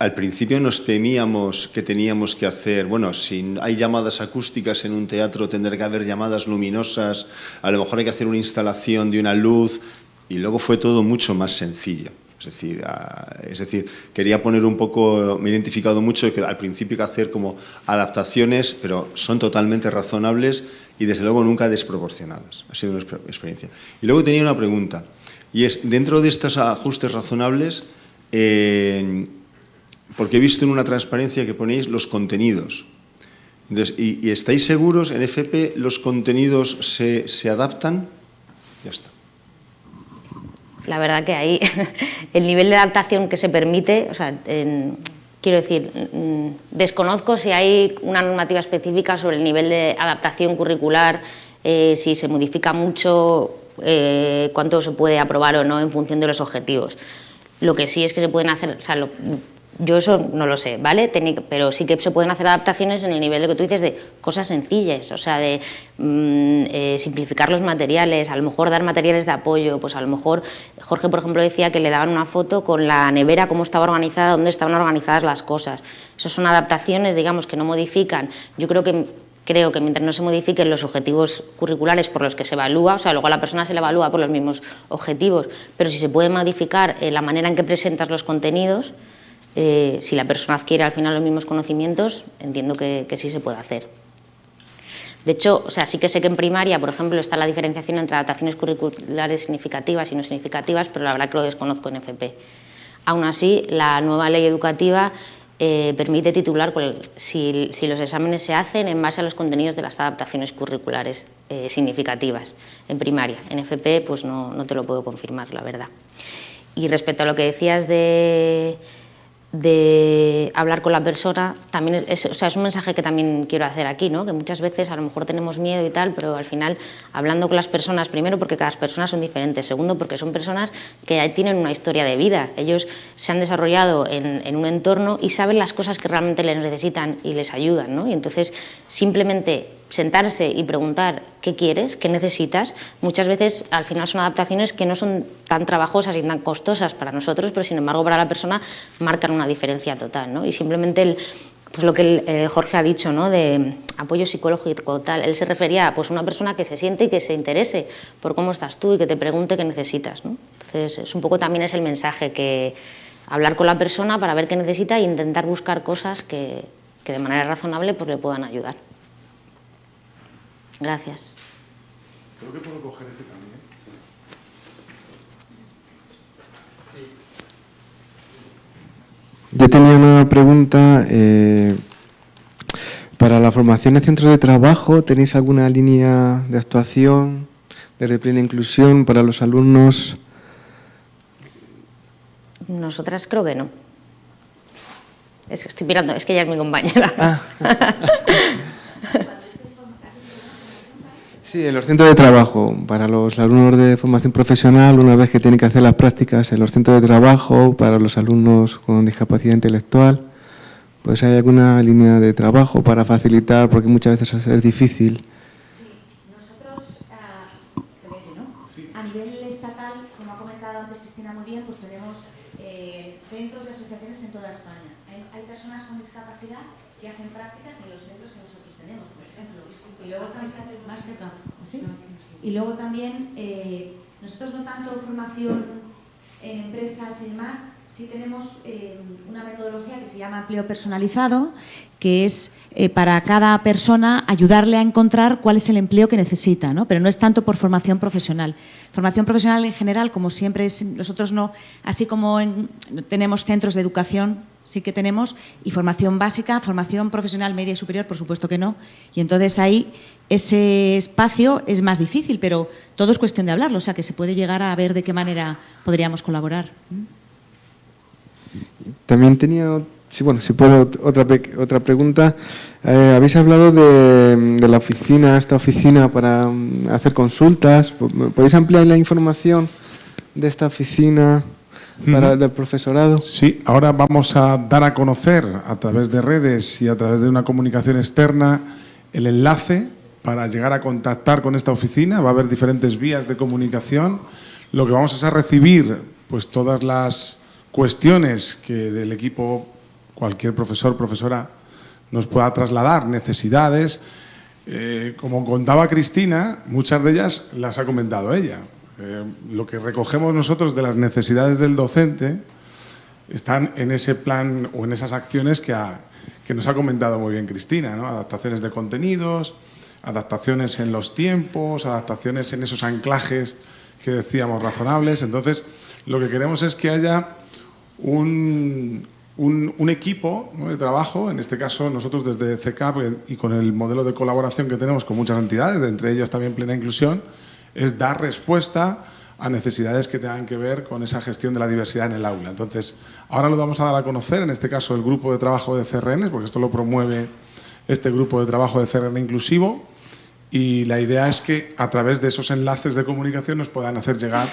al principio nos temíamos que teníamos que hacer, bueno, si hay llamadas acústicas en un teatro, tendrá que haber llamadas luminosas, a lo mejor hay que hacer una instalación de una luz, y luego fue todo mucho más sencillo. Es decir, quería poner un poco, me he identificado mucho que al principio hay que hacer como adaptaciones, pero son totalmente razonables y desde luego nunca desproporcionadas. Ha sido una experiencia. Y luego tenía una pregunta, y es, dentro de estos ajustes razonables, porque he visto en una transparencia que ponéis los contenidos. Entonces, ¿y estáis seguros en FP los contenidos se adaptan? Ya está. La verdad que ahí el nivel de adaptación que se permite, o sea, quiero decir, desconozco si hay una normativa específica sobre el nivel de adaptación curricular, si se modifica mucho, cuánto se puede aprobar o no en función de los objetivos. Lo que sí es que se pueden hacer, o sea, yo eso no lo sé, ¿vale? Pero sí que se pueden hacer adaptaciones en el nivel de que tú dices de cosas sencillas, o sea, de simplificar los materiales, a lo mejor dar materiales de apoyo, pues a lo mejor Jorge, por ejemplo, decía que le daban una foto con la nevera, cómo estaba organizada, dónde estaban organizadas las cosas. Esas son adaptaciones, digamos, que no modifican. Yo creo que mientras no se modifiquen los objetivos curriculares por los que se evalúa, o sea, luego a la persona se le evalúa por los mismos objetivos, pero si se puede modificar la manera en que presentas los contenidos, si la persona adquiere al final los mismos conocimientos, entiendo que sí se puede hacer. De hecho, o sea, sí que sé que en primaria, por ejemplo, está la diferenciación entre adaptaciones curriculares significativas y no significativas, pero la verdad que lo desconozco en FP. Aún así, la nueva ley educativa permite titular si los exámenes se hacen en base a los contenidos de las adaptaciones curriculares significativas en primaria. En FP, pues no te lo puedo confirmar, la verdad. Y respecto a lo que decías de hablar con la persona, también es un mensaje que también quiero hacer aquí, ¿no? Que muchas veces a lo mejor tenemos miedo y tal, pero al final hablando con las personas, primero porque cada persona son diferentes, segundo porque son personas que tienen una historia de vida, ellos se han desarrollado en un entorno y saben las cosas que realmente les necesitan y les ayudan, ¿no? Y entonces simplemente sentarse y preguntar qué quieres, qué necesitas, muchas veces al final son adaptaciones que no son tan trabajosas y tan costosas para nosotros, pero sin embargo para la persona marcan una diferencia total, ¿no? Y simplemente pues lo que Jorge ha dicho, ¿no? De apoyo psicológico, tal, él se refería a pues, una persona que se siente y que se interese por cómo estás tú y que te pregunte qué necesitas, ¿no? Entonces es un poco también es el mensaje, que hablar con la persona para ver qué necesita e intentar buscar cosas que de manera razonable pues, le puedan ayudar. Gracias. Creo que puedo coger este también. Yo tenía una pregunta. Para la formación en centros de trabajo, ¿tenéis alguna línea de actuación desde plena inclusión para los alumnos? Nosotras creo que no. Es que estoy mirando, es que ella es mi compañera. Ah. Sí, en los centros de trabajo, para los alumnos de formación profesional, una vez que tienen que hacer las prácticas en los centros de trabajo, para los alumnos con discapacidad intelectual, pues hay alguna línea de trabajo para facilitar, porque muchas veces es difícil. Sí, nosotros, se ve, ¿no? Sí. A nivel estatal, como ha comentado antes Cristina muy bien, pues tenemos centros de asociaciones en toda España. Hay personas con discapacidad que hacen prácticas en los centros que nosotros tenemos, por ejemplo. Y luego también, más cerca, ¿sí? Y luego también, nosotros no tanto formación en empresas y demás, sí tenemos una metodología que se llama empleo personalizado, que es para cada persona ayudarle a encontrar cuál es el empleo que necesita, ¿no? Pero no es tanto por formación profesional. Formación profesional en general, como siempre, nosotros no, así como tenemos centros de educación, sí que tenemos, y formación básica, formación profesional media y superior, por supuesto que no. Y entonces ahí ese espacio es más difícil, pero todo es cuestión de hablarlo, o sea que se puede llegar a ver de qué manera podríamos colaborar. También tenía, sí, bueno, si puedo, otra pregunta. Habéis hablado de la oficina, esta oficina para hacer consultas. ¿Podéis ampliar la información de esta oficina del profesorado? Sí, ahora vamos a dar a conocer a través de redes y a través de una comunicación externa el enlace para llegar a contactar con esta oficina. Va a haber diferentes vías de comunicación. Lo que vamos a recibir, pues todas las cuestiones que del equipo, cualquier profesor, profesora, nos pueda trasladar, necesidades. Como contaba Cristina, muchas de ellas las ha comentado ella. Lo que recogemos nosotros de las necesidades del docente están en ese plan o en esas acciones que nos ha comentado muy bien Cristina, ¿no? Adaptaciones de contenidos, adaptaciones en los tiempos, adaptaciones en esos anclajes que decíamos razonables. Entonces, lo que queremos es que haya un equipo, ¿no?, de trabajo, en este caso nosotros desde CECAP y con el modelo de colaboración que tenemos con muchas entidades, entre ellas también Plena Inclusión, es dar respuesta a necesidades que tengan que ver con esa gestión de la diversidad en el aula. Entonces, ahora lo vamos a dar a conocer, en este caso el grupo de trabajo de CRN, porque esto lo promueve este grupo de trabajo de CRN inclusivo, y la idea es que a través de esos enlaces de comunicación nos puedan hacer llegar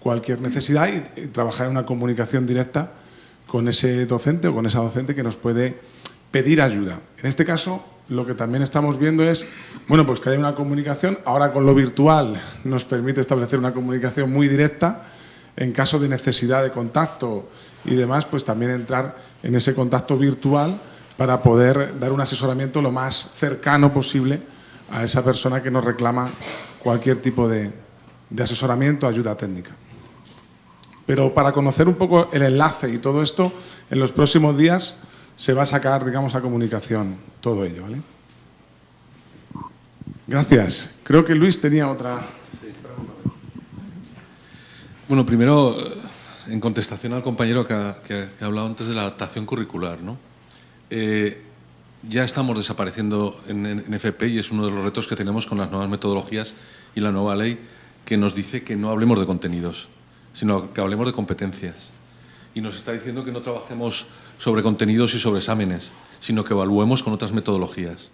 cualquier necesidad y trabajar en una comunicación directa con ese docente o con esa docente que nos puede pedir ayuda. En este caso, lo que también estamos viendo es, bueno, pues que haya una comunicación. Ahora con lo virtual nos permite establecer una comunicación muy directa. En caso de necesidad de contacto y demás, pues también entrar en ese contacto virtual para poder dar un asesoramiento lo más cercano posible a esa persona que nos reclama cualquier tipo de asesoramiento, ayuda técnica. Pero para conocer un poco el enlace y todo esto, en los próximos días se va a sacar, digamos, a comunicación todo ello, ¿vale? Gracias. Creo que Luis tenía otra pregunta. Bueno, primero, en contestación al compañero que ha hablado antes de la adaptación curricular, ¿no? Ya estamos desapareciendo en FP y es uno de los retos que tenemos con las nuevas metodologías y la nueva ley que nos dice que no hablemos de contenidos, sino que hablemos de competencias. Y nos está diciendo que no trabajemos sobre contenidos y sobre exámenes, sino que evaluemos con otras metodologías.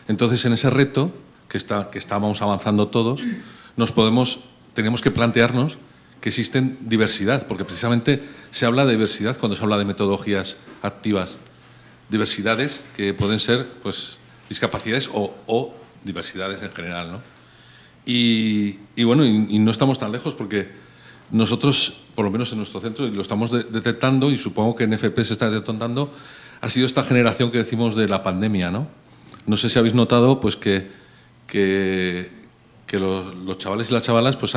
Entonces, en ese reto que estábamos avanzando todos, tenemos que plantearnos que existen diversidad, porque precisamente se habla de diversidad cuando se habla de metodologías activas. Diversidades que pueden ser, pues, discapacidades o diversidades en general, ¿no? Y bueno, y no estamos tan lejos porque nosotros, por lo menos en nuestro centro, y lo estamos detectando, y supongo que en FP se está detectando, ha sido esta generación que decimos de la pandemia, ¿no? No sé si habéis notado pues, que los chavales y las chavalas pues,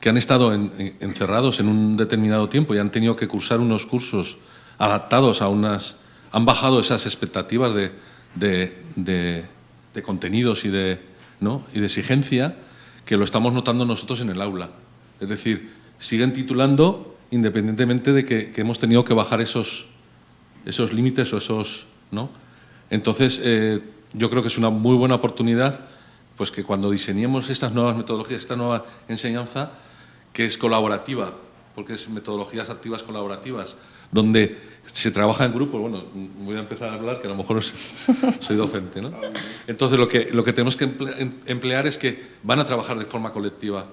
que han estado encerrados en un determinado tiempo y han tenido que cursar unos cursos adaptados a han bajado esas expectativas de contenidos y de exigencia, que lo estamos notando nosotros en el aula. Es decir, siguen titulando independientemente de que hemos tenido que bajar esos límites o esos, ¿no? Entonces, yo creo que es una muy buena oportunidad pues que cuando diseñemos estas nuevas metodologías, esta nueva enseñanza, que es colaborativa, porque es metodologías activas colaborativas, donde se trabaja en grupos. Bueno, voy a empezar a hablar, que a lo mejor soy docente, ¿no? Entonces, lo que tenemos que emplear es que van a trabajar de forma colectiva,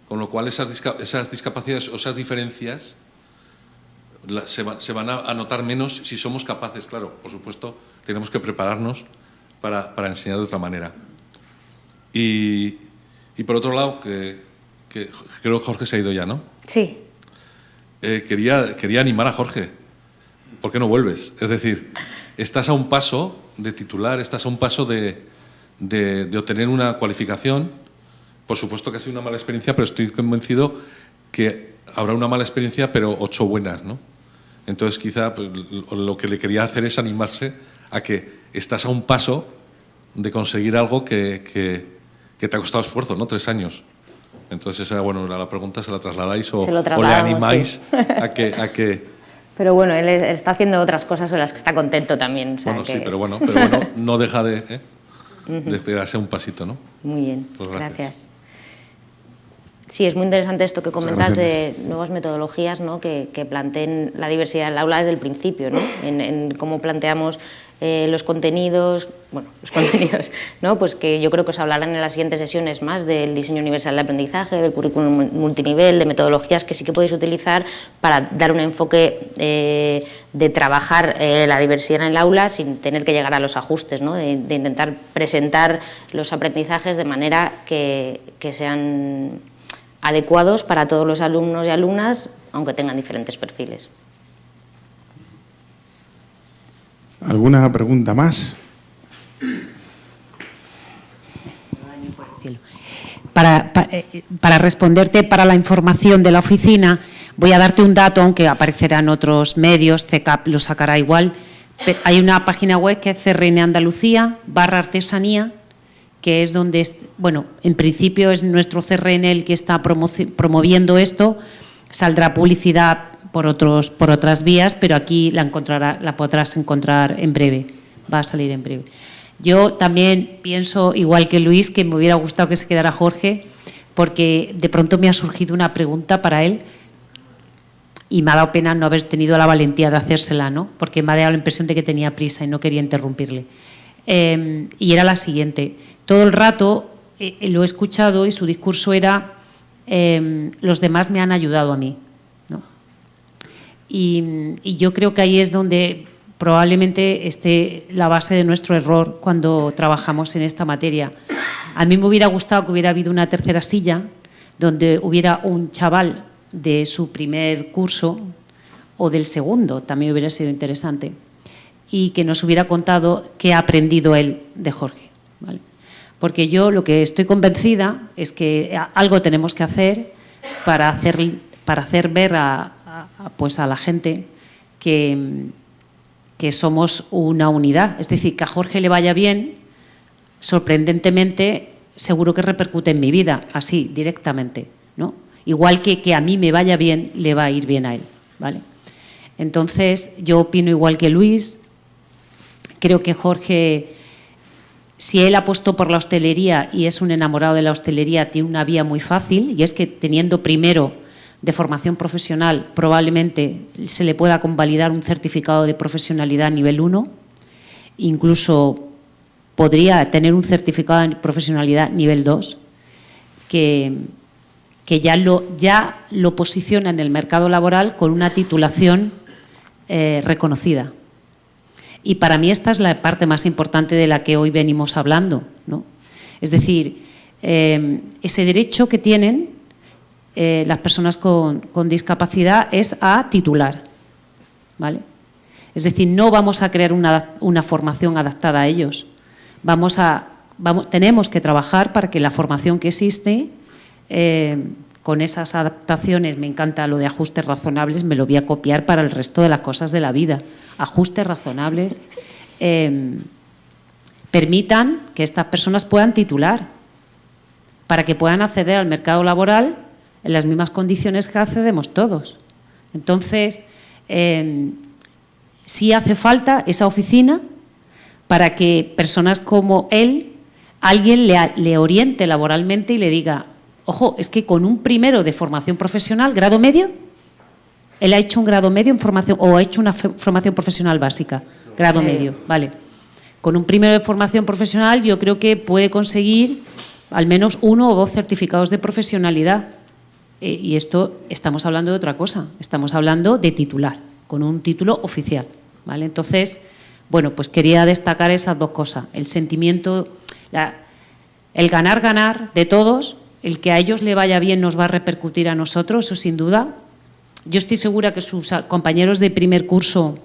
con lo cual esas discapacidades o esas diferencias se van a notar menos si somos capaces. Claro, por supuesto, tenemos que prepararnos para enseñar de otra manera. Y por otro lado, que creo que Jorge se ha ido ya, ¿no? Sí. Quería animar a Jorge. ¿Por qué no vuelves? Es decir, estás a un paso de titular, estás a un paso de obtener una cualificación. Por supuesto que ha sido una mala experiencia, pero estoy convencido que habrá una mala experiencia, pero 8 buenas, ¿no? Entonces, quizá pues, lo que le quería hacer es animarse a que estás a un paso de conseguir algo que te ha costado esfuerzo, ¿no? 3 años. Entonces, bueno, la pregunta se la trasladáis o le animáis sí. a que... Pero bueno, él está haciendo otras cosas en las que está contento también. O sea, bueno, que... sí, pero bueno, no deja de darse un pasito, ¿no? Muy bien, pues gracias. Sí, es muy interesante esto que comentas de nuevas metodologías, ¿no? que planteen la diversidad del aula desde el principio, ¿no? En cómo planteamos los contenidos, ¿no? Pues que yo creo que os hablarán en las siguientes sesiones más del diseño universal de aprendizaje, del currículum multinivel, de metodologías que sí que podéis utilizar para dar un enfoque de trabajar la diversidad en el aula sin tener que llegar a los ajustes, ¿no? de intentar presentar los aprendizajes de manera que sean adecuados para todos los alumnos y alumnas, aunque tengan diferentes perfiles. ¿Alguna pregunta más? Para responderte, para la información de la oficina, voy a darte un dato, aunque aparecerá en otros medios, CECAP lo sacará igual. Hay una página web que es CRN Andalucía /artesanía, que es donde, bueno, en principio es nuestro CRN el que está promoviendo esto, saldrá publicidad por otras vías, pero aquí la podrás encontrar en breve, va a salir en breve. Yo también pienso, igual que Luis, que me hubiera gustado que se quedara Jorge, porque de pronto me ha surgido una pregunta para él y me ha dado pena no haber tenido la valentía de hacérsela, ¿no? Porque me ha dado la impresión de que tenía prisa y no quería interrumpirle. Y era la siguiente. Todo el rato lo he escuchado y su discurso era los demás me han ayudado a mí, ¿no? Y yo creo que ahí es donde probablemente esté la base de nuestro error cuando trabajamos en esta materia. A mí me hubiera gustado que hubiera habido una tercera silla donde hubiera un chaval de su primer curso o del segundo, también hubiera sido interesante, y que nos hubiera contado qué ha aprendido él de Jorge, ¿vale? Porque yo lo que estoy convencida es que algo tenemos que hacer para hacer ver a la gente que somos una unidad. Es decir, que a Jorge le vaya bien, sorprendentemente, seguro que repercute en mi vida, así, directamente, ¿no? Igual que a mí me vaya bien, le va a ir bien a él, ¿vale? Entonces, yo opino igual que Luis. Creo que Jorge, si él apostó por la hostelería y es un enamorado de la hostelería, tiene una vía muy fácil, y es que teniendo primero de formación profesional, probablemente se le pueda convalidar un certificado de profesionalidad nivel 1, incluso podría tener un certificado de profesionalidad nivel 2, que ya lo posiciona en el mercado laboral con una titulación reconocida. Y para mí esta es la parte más importante de la que hoy venimos hablando, ¿no? Es decir, ese derecho que tienen las personas con discapacidad es a titular, ¿vale? Es decir, no vamos a crear una formación adaptada a ellos. Tenemos que trabajar para que la formación que existe, con esas adaptaciones, me encanta lo de ajustes razonables, me lo voy a copiar para el resto de las cosas de la vida. Ajustes razonables permitan que estas personas puedan titular, para que puedan acceder al mercado laboral en las mismas condiciones que accedemos todos. Entonces, sí hace falta esa oficina para que personas como él, alguien le oriente laboralmente y le diga, ojo, es que con un primero de formación profesional, grado medio, él ha hecho un grado medio en formación, o ha hecho una formación profesional básica, grado medio, vale. Con un primero de formación profesional yo creo que puede conseguir al menos 1 o 2 certificados de profesionalidad. Y esto estamos hablando de otra cosa, estamos hablando de titular, con un título oficial, ¿vale? Entonces, bueno, pues quería destacar esas dos cosas, el sentimiento, el ganar de todos, el que a ellos le vaya bien nos va a repercutir a nosotros, eso sin duda. Yo estoy segura que sus compañeros de primer curso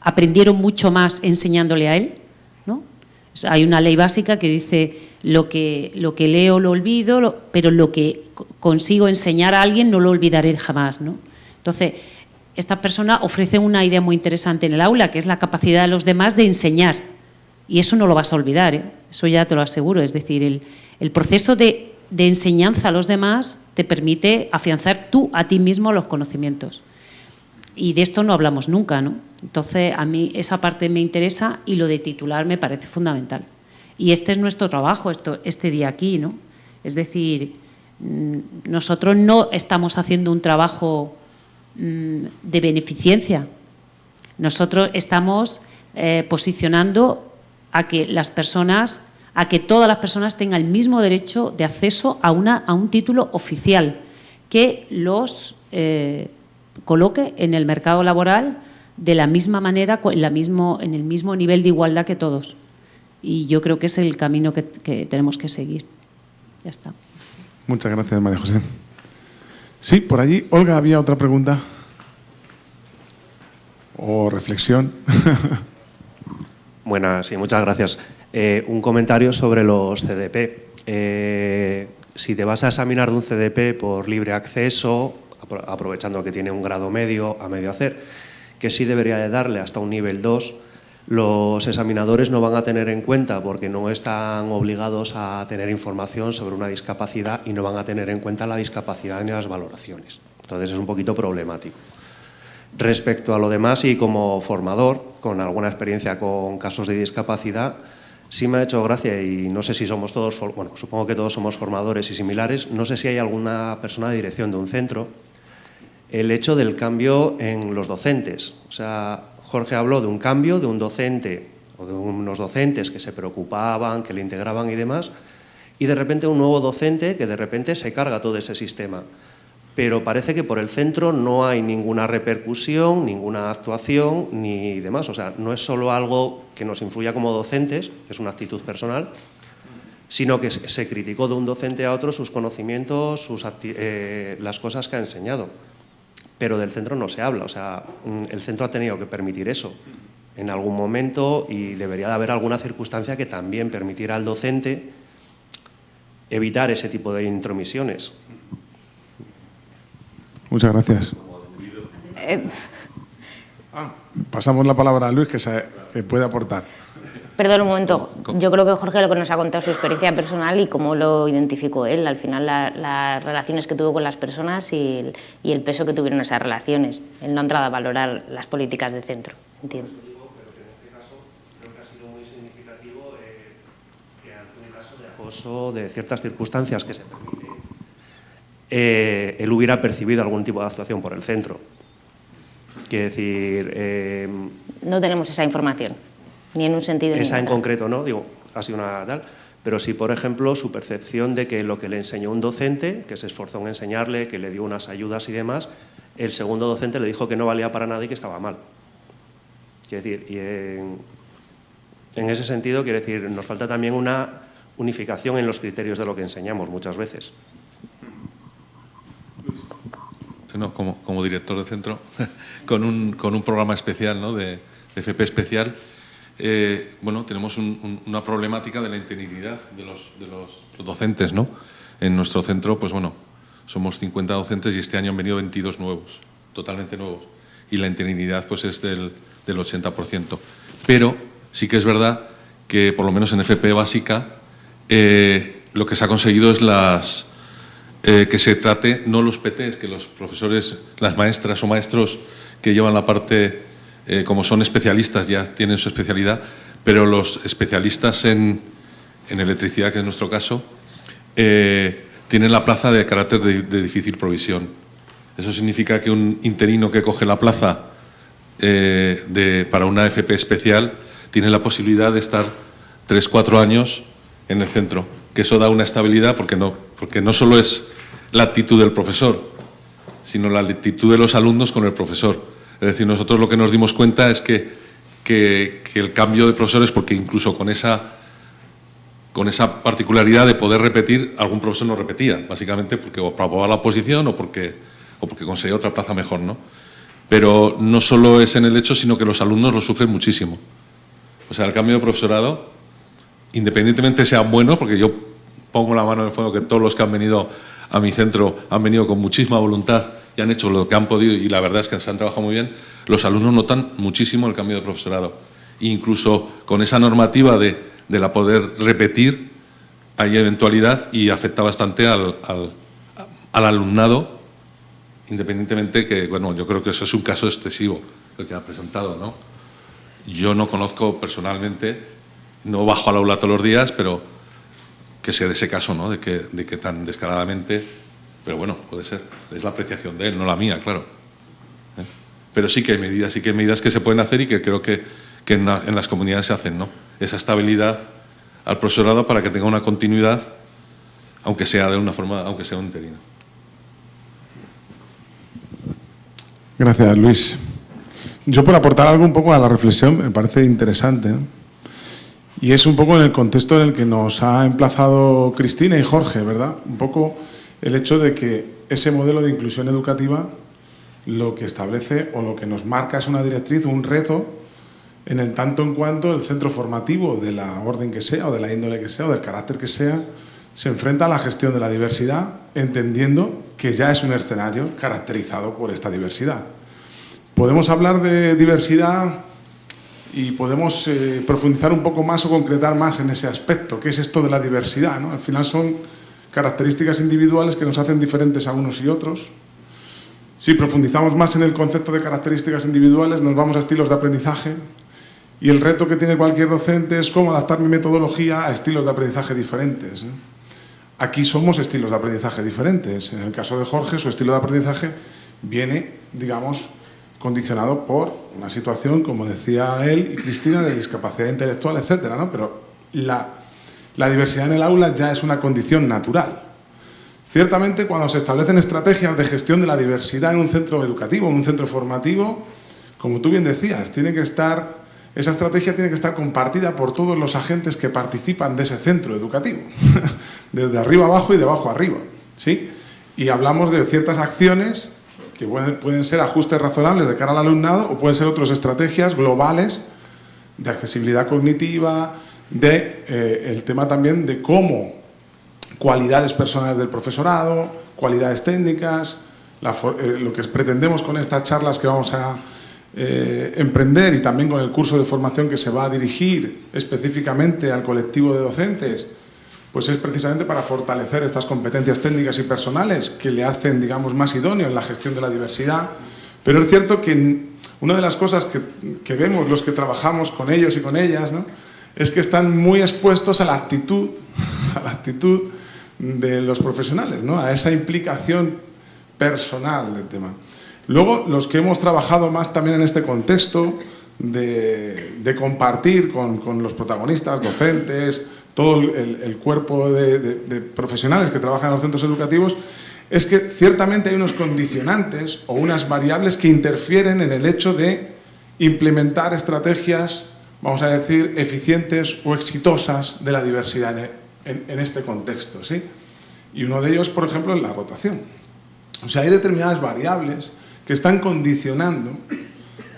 aprendieron mucho más enseñándole a él, ¿no? O sea, hay una ley básica que dice lo que leo lo olvido, pero lo que consigo enseñar a alguien no lo olvidaré jamás, ¿no? Entonces, esta persona ofrece una idea muy interesante en el aula, que es la capacidad de los demás de enseñar. Y eso no lo vas a olvidar, ¿eh? Eso ya te lo aseguro. Es decir, el proceso de enseñanza a los demás te permite afianzar tú a ti mismo los conocimientos. Y de esto no hablamos nunca, ¿no? Entonces, a mí esa parte me interesa y lo de titular me parece fundamental. Y este es nuestro trabajo, este día aquí, ¿no? Es decir, nosotros no estamos haciendo un trabajo de beneficencia. Nosotros estamos posicionando a que todas las personas tengan el mismo derecho de acceso a un título oficial que los coloque en el mercado laboral de la misma manera, en el mismo nivel de igualdad que todos. Y yo creo que es el camino que tenemos que seguir. Ya está. Muchas gracias, María José. Sí, por allí, Olga, había otra pregunta o reflexión. Buenas, sí, muchas gracias. Un comentario sobre los CDP. Si te vas a examinar de un CDP por libre acceso, aprovechando que tiene un grado medio a medio hacer, que sí debería de darle hasta un nivel 2, los examinadores no van a tener en cuenta porque no están obligados a tener información sobre una discapacidad y no van a tener en cuenta la discapacidad en las valoraciones. Entonces es un poquito problemático. Respecto a lo demás, y como formador, con alguna experiencia con casos de discapacidad, sí me ha hecho gracia, y no sé si somos todos, bueno, supongo que todos somos formadores y similares, no sé si hay alguna persona de dirección de un centro, el hecho del cambio en los docentes. O sea, Jorge habló de un cambio de un docente o de unos docentes que se preocupaban, que le integraban y demás, y de repente un nuevo docente que de repente se carga todo ese sistema. Pero parece que por el centro no hay ninguna repercusión, ninguna actuación ni demás. O sea, no es solo algo que nos influya como docentes, que es una actitud personal, sino que se criticó de un docente a otro sus conocimientos, las cosas que ha enseñado. Pero del centro no se habla. O sea, el centro ha tenido que permitir eso en algún momento y debería de haber alguna circunstancia que también permitiera al docente evitar ese tipo de intromisiones. Muchas gracias. Pasamos la palabra a Luis, que puede aportar. Perdón un momento. Yo creo que Jorge lo que nos ha contado su experiencia personal y cómo lo identificó él. Al final, las relaciones que tuvo con las personas y el peso que tuvieron esas relaciones. Él no ha entrado a valorar las políticas de centro. Entiendo. Pero que en este caso creo que ha sido muy significativo que ante un caso de acoso, de ciertas circunstancias que se permite, él hubiera percibido algún tipo de actuación por el centro. Quiere decir... no tenemos esa información, ni en un sentido ni en otro. Esa en concreto no, digo, ha sido una tal, pero sí, por ejemplo, su percepción de que lo que le enseñó un docente, que se esforzó en enseñarle, que le dio unas ayudas y demás, el segundo docente le dijo que no valía para nada y que estaba mal. Quiere decir, y en ese sentido, quiere decir, nos falta también una unificación en los criterios de lo que enseñamos muchas veces. No, como director de centro, con un programa especial, ¿no?, de FP especial, bueno, tenemos una problemática de la interinidad de los docentes, ¿no? En nuestro centro, pues bueno, somos 50 docentes y este año han venido 22 nuevos, totalmente nuevos, y la interinidad pues es del 80%. Pero sí que es verdad que, por lo menos en FP básica, lo que se ha conseguido es que se trate, no los PTs, que los profesores, las maestras o maestros que llevan la parte, como son especialistas, ya tienen su especialidad, pero los especialistas en electricidad, que es nuestro caso, tienen la plaza de carácter de difícil provisión. Eso significa que un interino que coge la plaza para una FP especial tiene la posibilidad de estar 3-4 años en el centro, que eso da una estabilidad porque no solo es la actitud del profesor, sino la actitud de los alumnos con el profesor. Es decir, nosotros lo que nos dimos cuenta es que el cambio de profesores, porque incluso con esa particularidad de poder repetir, algún profesor no repetía, básicamente porque o para aprobar la oposición o porque conseguía otra plaza mejor, ¿no? Pero no solo es en el hecho, sino que los alumnos lo sufren muchísimo. O sea, el cambio de profesorado independientemente sean buenos, porque yo pongo la mano en el fuego que todos los que han venido a mi centro han venido con muchísima voluntad y han hecho lo que han podido, y la verdad es que se han trabajado muy bien, los alumnos notan muchísimo el cambio de profesorado. E incluso con esa normativa de la poder repetir, hay eventualidad y afecta bastante al alumnado, independientemente que, bueno, yo creo que eso es un caso excesivo el que ha presentado, ¿no? Yo no conozco personalmente, no bajo al aula todos los días, pero que sea de ese caso, ¿no? De que tan descaradamente, pero bueno, puede ser, es la apreciación de él, no la mía, claro. Pero sí que hay medidas que se pueden hacer y que creo que en las comunidades se hacen, ¿no? Esa estabilidad al profesorado para que tenga una continuidad, aunque sea de una forma, aunque sea un interino. Gracias, Luis. Yo, por aportar algo un poco a la reflexión, me parece interesante, ¿no? Y es un poco en el contexto en el que nos ha emplazado Cristina y Jorge, ¿verdad? Un poco el hecho de que ese modelo de inclusión educativa lo que establece o lo que nos marca es una directriz, un reto, en el tanto en cuanto el centro formativo, de la orden que sea, o de la índole que sea, o del carácter que sea, se enfrenta a la gestión de la diversidad, entendiendo que ya es un escenario caracterizado por esta diversidad. Podemos hablar de diversidad y podemos profundizar un poco más o concretar más en ese aspecto. ¿Qué es esto de la diversidad, ¿no? Al final son características individuales que nos hacen diferentes a unos y otros. Si profundizamos más en el concepto de características individuales, nos vamos a estilos de aprendizaje, y el reto que tiene cualquier docente es cómo adaptar mi metodología a estilos de aprendizaje diferentes. Aquí somos estilos de aprendizaje diferentes. En el caso de Jorge, su estilo de aprendizaje viene, digamos, condicionado por una situación, como decía él y Cristina, de discapacidad intelectual, etcétera, ¿no? Pero la diversidad en el aula ya es una condición natural. Ciertamente, cuando se establecen estrategias de gestión de la diversidad en un centro educativo, en un centro formativo, como tú bien decías, esa estrategia tiene que estar compartida por todos los agentes que participan de ese centro educativo, desde arriba abajo y de abajo arriba, ¿sí? Y hablamos de ciertas acciones que pueden ser ajustes razonables de cara al alumnado, o pueden ser otras estrategias globales de accesibilidad cognitiva, el tema también de cómo cualidades personales del profesorado, cualidades técnicas, lo que pretendemos con estas charlas que vamos a emprender, y también con el curso de formación que se va a dirigir específicamente al colectivo de docentes, pues es precisamente para fortalecer estas competencias técnicas y personales que le hacen, digamos, más idóneo en la gestión de la diversidad. Pero es cierto que una de las cosas que vemos los que trabajamos con ellos y con ellas, ¿no?, es que están muy expuestos a la actitud de los profesionales, ¿no?, a esa implicación personal del tema. Luego, los que hemos trabajado más también en este contexto de compartir con los protagonistas, docentes, todo el cuerpo de profesionales que trabajan en los centros educativos, es que ciertamente hay unos condicionantes o unas variables que interfieren en el hecho de implementar estrategias, vamos a decir, eficientes o exitosas de la diversidad en este contexto, ¿sí? Y uno de ellos, por ejemplo, es la rotación. O sea, hay determinadas variables que están condicionando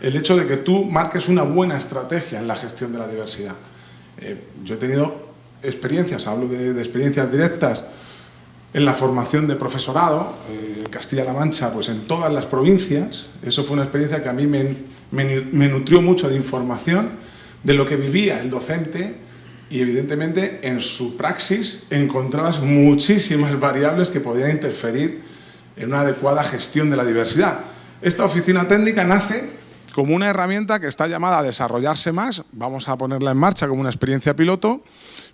el hecho de que tú marques una buena estrategia en la gestión de la diversidad. Yo he tenido experiencias, hablo de experiencias directas en la formación de profesorado, en Castilla-La Mancha, pues en todas las provincias. Eso fue una experiencia que a mí me nutrió mucho de información de lo que vivía el docente, y evidentemente en su praxis encontrabas muchísimas variables que podían interferir en una adecuada gestión de la diversidad. Esta oficina técnica nace como una herramienta que está llamada a desarrollarse más, vamos a ponerla en marcha como una experiencia piloto,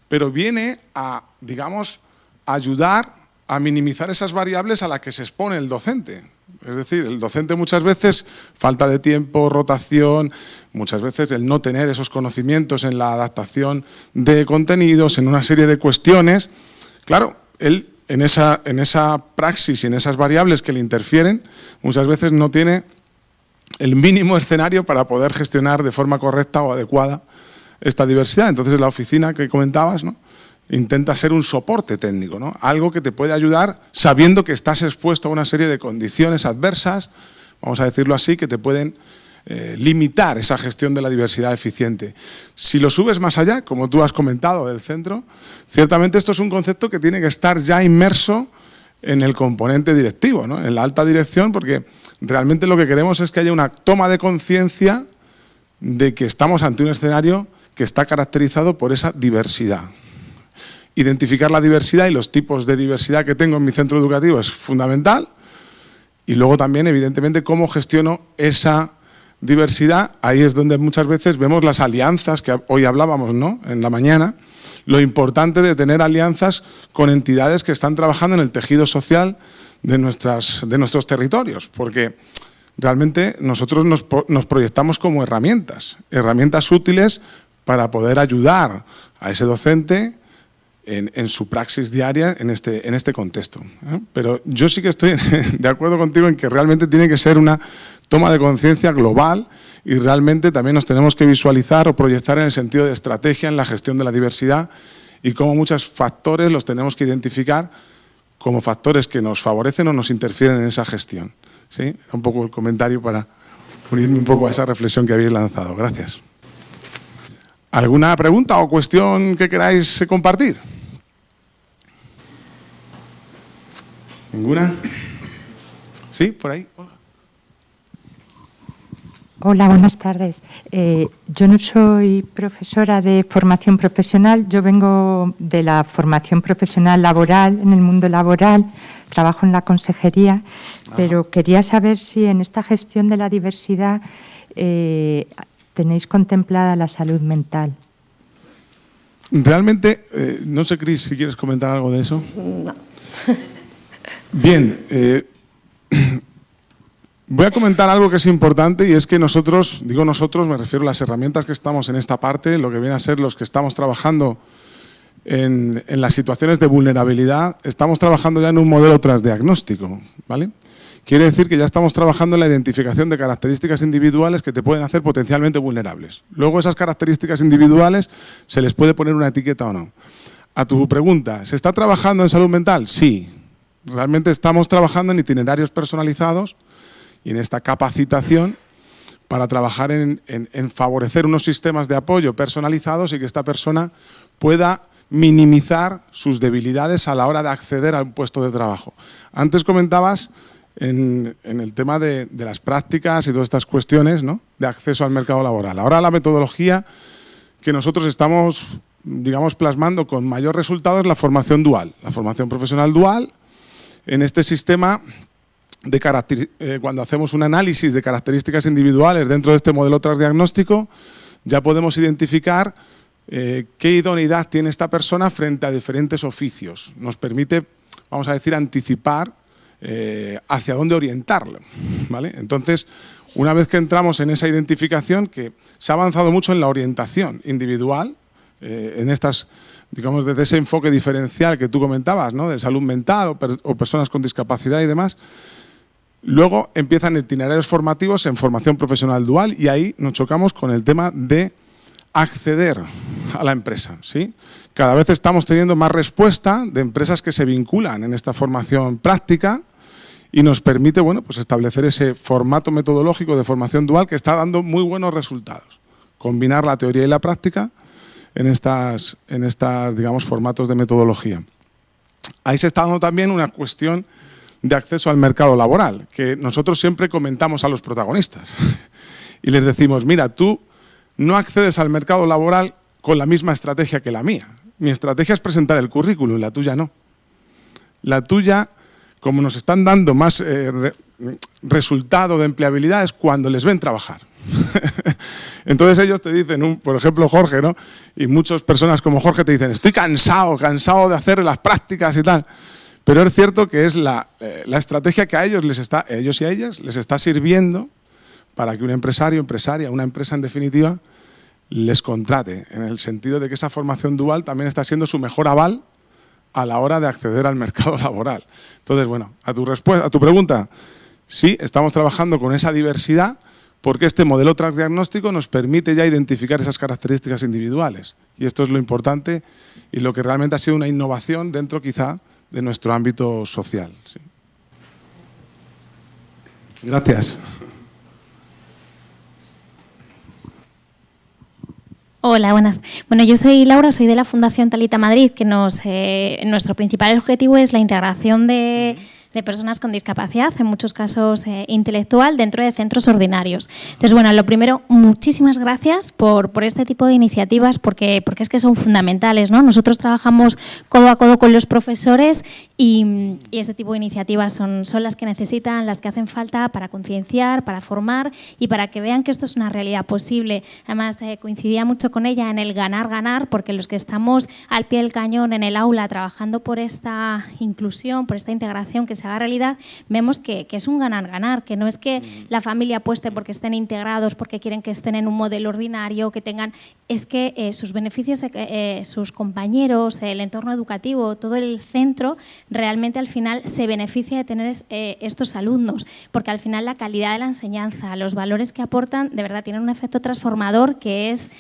pero viene a, digamos, ayudar a minimizar esas variables a las que se expone el docente. Es decir, el docente muchas veces, falta de tiempo, rotación, muchas veces el no tener esos conocimientos en la adaptación de contenidos, en una serie de cuestiones. Claro, él en esa praxis y en esas variables que le interfieren, muchas veces no tiene el mínimo escenario para poder gestionar de forma correcta o adecuada esta diversidad. Entonces, la oficina que comentabas, ¿no?, intenta ser un soporte técnico, ¿no?, algo que te puede ayudar sabiendo que estás expuesto a una serie de condiciones adversas, vamos a decirlo así, que te pueden limitar esa gestión de la diversidad eficiente. Si lo subes más allá, como tú has comentado del centro, ciertamente esto es un concepto que tiene que estar ya inmerso en el componente directivo, ¿no? En la alta dirección, porque realmente lo que queremos es que haya una toma de conciencia de que estamos ante un escenario que está caracterizado por esa diversidad. Identificar la diversidad y los tipos de diversidad que tengo en mi centro educativo es fundamental, y luego también, evidentemente, cómo gestiono esa diversidad. Ahí es donde muchas veces vemos las alianzas, que hoy hablábamos, ¿no?, en la mañana, lo importante de tener alianzas con entidades que están trabajando en el tejido social de nuestros territorios, porque realmente nosotros nos proyectamos como herramientas útiles para poder ayudar a ese docente en su praxis diaria en este contexto. Pero yo sí que estoy de acuerdo contigo en que realmente tiene que ser una toma de conciencia global, y realmente también nos tenemos que visualizar o proyectar en el sentido de estrategia en la gestión de la diversidad, y cómo muchos factores los tenemos que identificar como factores que nos favorecen o nos interfieren en esa gestión. ¿Sí? Un poco el comentario para unirme un poco a esa reflexión que habéis lanzado. Gracias. ¿Alguna pregunta o cuestión que queráis compartir? ¿Ninguna? ¿Sí? ¿Por ahí? Hola, buenas tardes. Yo no soy profesora de formación profesional, yo vengo de la formación profesional laboral, en el mundo laboral, trabajo en la consejería, pero quería saber si en esta gestión de la diversidad tenéis contemplada la salud mental. Realmente, no sé, Cris, si quieres comentar algo de eso. No. Bien, voy a comentar algo que es importante, y es que nosotros, digo nosotros, me refiero a las herramientas que estamos en esta parte, lo que viene a ser los que estamos trabajando en las situaciones de vulnerabilidad, estamos trabajando ya en un modelo transdiagnóstico, ¿vale? Quiere decir que ya estamos trabajando en la identificación de características individuales que te pueden hacer potencialmente vulnerables. Luego, esas características individuales se les puede poner una etiqueta o no. A tu pregunta, ¿se está trabajando en salud mental? Sí. Realmente estamos trabajando en itinerarios personalizados y en esta capacitación para trabajar en favorecer unos sistemas de apoyo personalizados y que esta persona pueda minimizar sus debilidades a la hora de acceder a un puesto de trabajo. Antes comentabas en el tema de las prácticas y todas estas cuestiones, ¿no?, de acceso al mercado laboral. Ahora la metodología que nosotros estamos, digamos, plasmando con mayor resultado es la formación dual, la formación profesional dual. En este sistema, cuando hacemos un análisis de características individuales dentro de este modelo transdiagnóstico, ya podemos identificar qué idoneidad tiene esta persona frente a diferentes oficios. Nos permite, vamos a decir, anticipar hacia dónde orientarlo, ¿vale? Entonces, una vez que entramos en esa identificación, que se ha avanzado mucho en la orientación individual, en estas, digamos, desde ese enfoque diferencial que tú comentabas, ¿no?, de salud mental o personas con discapacidad y demás. Luego empiezan itinerarios formativos en formación profesional dual, y ahí nos chocamos con el tema de acceder a la empresa, ¿sí? Cada vez estamos teniendo más respuesta de empresas que se vinculan en esta formación práctica, y nos permite, bueno, pues establecer ese formato metodológico de formación dual que está dando muy buenos resultados. Combinar la teoría y la práctica en estas, digamos, formatos de metodología. Ahí se está dando también una cuestión de acceso al mercado laboral, que nosotros siempre comentamos a los protagonistas y les decimos, mira, tú no accedes al mercado laboral con la misma estrategia que la mía. Mi estrategia es presentar el currículum, la tuya no. La tuya, como nos están dando más resultado de empleabilidad, es cuando les ven trabajar. Entonces ellos te dicen, por ejemplo Jorge, ¿no?, y muchas personas como Jorge te dicen, estoy cansado de hacer las prácticas y tal. Pero es cierto que es la estrategia que a ellos y a ellas les está sirviendo para que un empresario, empresaria, una empresa en definitiva, les contrate, en el sentido de que esa formación dual también está siendo su mejor aval a la hora de acceder al mercado laboral. Entonces, bueno, a tu pregunta, sí, estamos trabajando con esa diversidad, porque este modelo transdiagnóstico nos permite ya identificar esas características individuales. Y esto es lo importante y lo que realmente ha sido una innovación dentro, quizá, de nuestro ámbito social. Sí. Gracias. Hola, buenas. Bueno, yo soy Laura, soy de la Fundación Talita Madrid, que nuestro principal objetivo es la integración de personas con discapacidad, en muchos casos intelectual, dentro de centros ordinarios. Entonces, bueno, lo primero, muchísimas gracias por este tipo de iniciativas, porque es que son fundamentales, ¿no? Nosotros trabajamos codo a codo con los profesores y este tipo de iniciativas son las que necesitan, las que hacen falta para concienciar, para formar y para que vean que esto es una realidad posible. Además, coincidía mucho con ella en el ganar-ganar, porque los que estamos al pie del cañón en el aula trabajando por esta inclusión, por esta integración que se haga realidad, vemos que es un ganar-ganar, que no es que la familia apueste porque estén integrados, porque quieren que estén en un modelo ordinario, que tengan, es que sus beneficios, sus compañeros, el entorno educativo, todo el centro, realmente al final se beneficia de tener estos alumnos, porque al final la calidad de la enseñanza, los valores que aportan, de verdad tienen un efecto transformador que es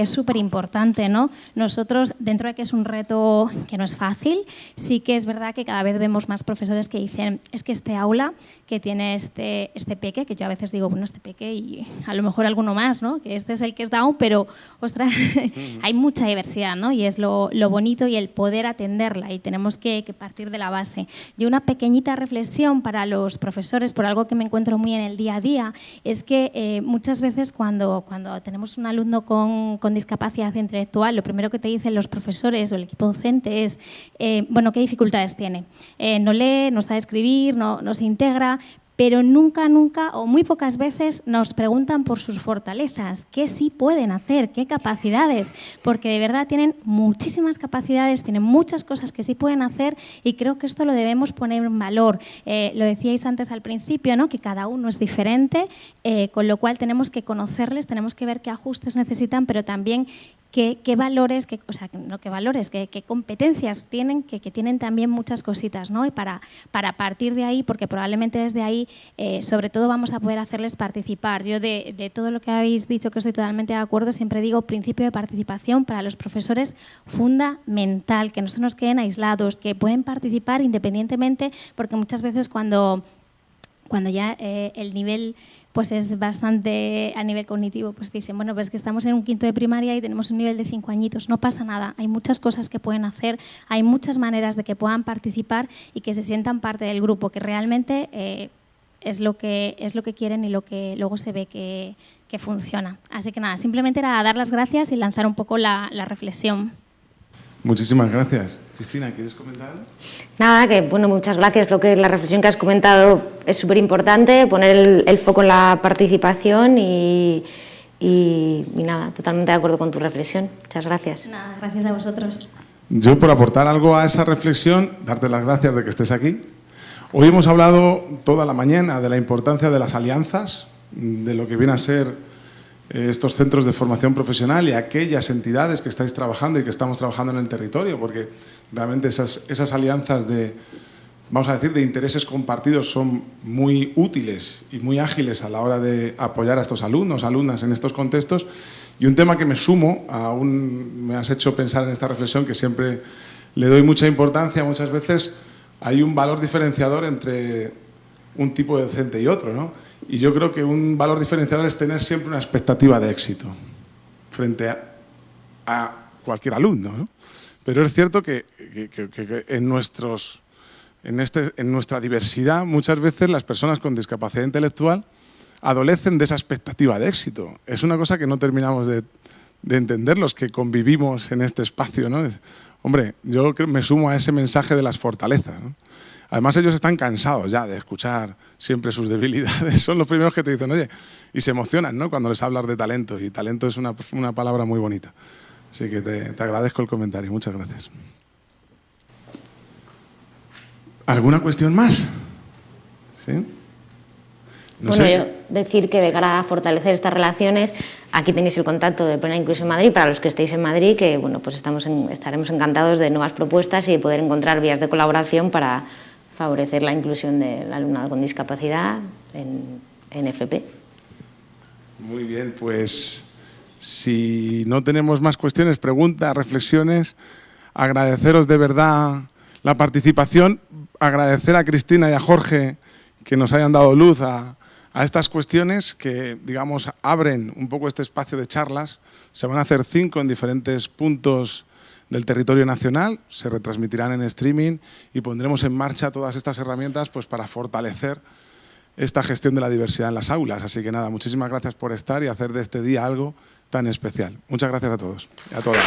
súper importante, ¿no? Nosotros, dentro de que es un reto que no es fácil, sí que es verdad que cada vez vemos más profesores que dicen, es que este aula que tiene este peque, que yo a veces digo, bueno, este peque y a lo mejor alguno más, ¿no? Que este es el que es Down, pero, ostras, hay mucha diversidad, ¿no? Y es lo bonito y el poder atenderla, y tenemos que partir de la base. Y una pequeñita reflexión para los profesores, por algo que me encuentro muy en el día a día, es que muchas veces cuando tenemos un alumno con discapacidad intelectual, lo primero que te dicen los profesores o el equipo docente es, bueno, ¿qué dificultades tiene? No lee, no sabe escribir, no se integra, pero nunca o muy pocas veces nos preguntan por sus fortalezas, qué sí pueden hacer, qué capacidades, porque de verdad tienen muchísimas capacidades, tienen muchas cosas que sí pueden hacer y creo que esto lo debemos poner en valor. Lo decíais antes al principio, ¿no? Que cada uno es diferente, con lo cual tenemos que conocerles, tenemos que ver qué ajustes necesitan, pero también qué valores, qué competencias tienen, que tienen también muchas cositas, ¿no? Y para partir de ahí, porque probablemente desde ahí, sobre todo vamos a poder hacerles participar. Yo de todo lo que habéis dicho, que estoy totalmente de acuerdo, siempre digo principio de participación para los profesores fundamental, que no se nos queden aislados, que pueden participar independientemente, porque muchas veces cuando ya el nivel pues es bastante a nivel cognitivo, pues dicen, bueno, pues que estamos en un quinto de primaria y tenemos un nivel de 5 añitos, no pasa nada, hay muchas cosas que pueden hacer, hay muchas maneras de que puedan participar y que se sientan parte del grupo, que realmente es lo que quieren y lo que luego se ve que funciona. Así que nada, simplemente era dar las gracias y lanzar un poco la reflexión. Muchísimas gracias. Cristina, ¿quieres comentar algo? Nada, que bueno, muchas gracias. Creo que la reflexión que has comentado es súper importante, poner el foco en la participación y nada, totalmente de acuerdo con tu reflexión. Muchas gracias. Nada, gracias a vosotros. Yo, por aportar algo a esa reflexión, darte las gracias de que estés aquí. Hoy hemos hablado toda la mañana de la importancia de las alianzas, de lo que viene a ser estos centros de formación profesional y aquellas entidades que estáis trabajando y que estamos trabajando en el territorio, porque realmente esas alianzas vamos a decir, de intereses compartidos son muy útiles y muy ágiles a la hora de apoyar a estos alumnos, alumnas en estos contextos. Y un tema que me sumo, me has hecho pensar en esta reflexión, que siempre le doy mucha importancia, muchas veces hay un valor diferenciador entre un tipo de docente y otro, ¿no? Y yo creo que un valor diferenciador es tener siempre una expectativa de éxito frente a cualquier alumno, ¿no? Pero es cierto que en nuestra diversidad muchas veces las personas con discapacidad intelectual adolecen de esa expectativa de éxito. Es una cosa que no terminamos de entender los que convivimos en este espacio, ¿no? Hombre, yo me sumo a ese mensaje de las fortalezas, ¿no? Además, ellos están cansados ya de escuchar siempre sus debilidades. Son los primeros que te dicen, oye, y se emocionan, ¿no?, cuando les hablas de talento. Y talento es una palabra muy bonita. Así que te agradezco el comentario. Muchas gracias. ¿Alguna cuestión más? ¿Sí? No sé. Yo decir que de cara a fortalecer estas relaciones, aquí tenéis el contacto de Plena Inclusión Madrid para los que estéis en Madrid, que bueno, pues estaremos encantados de nuevas propuestas y de poder encontrar vías de colaboración para favorecer la inclusión del alumnado con discapacidad en FP. Muy bien, pues si no tenemos más cuestiones, preguntas, reflexiones, agradeceros de verdad la participación, agradecer a Cristina y a Jorge que nos hayan dado luz a a estas cuestiones que, digamos, abren un poco este espacio de charlas. Se van a hacer 5 en diferentes puntos del territorio nacional, se retransmitirán en streaming y pondremos en marcha todas estas herramientas pues, para fortalecer esta gestión de la diversidad en las aulas. Así que nada, muchísimas gracias por estar y hacer de este día algo tan especial. Muchas gracias a todos y a todas.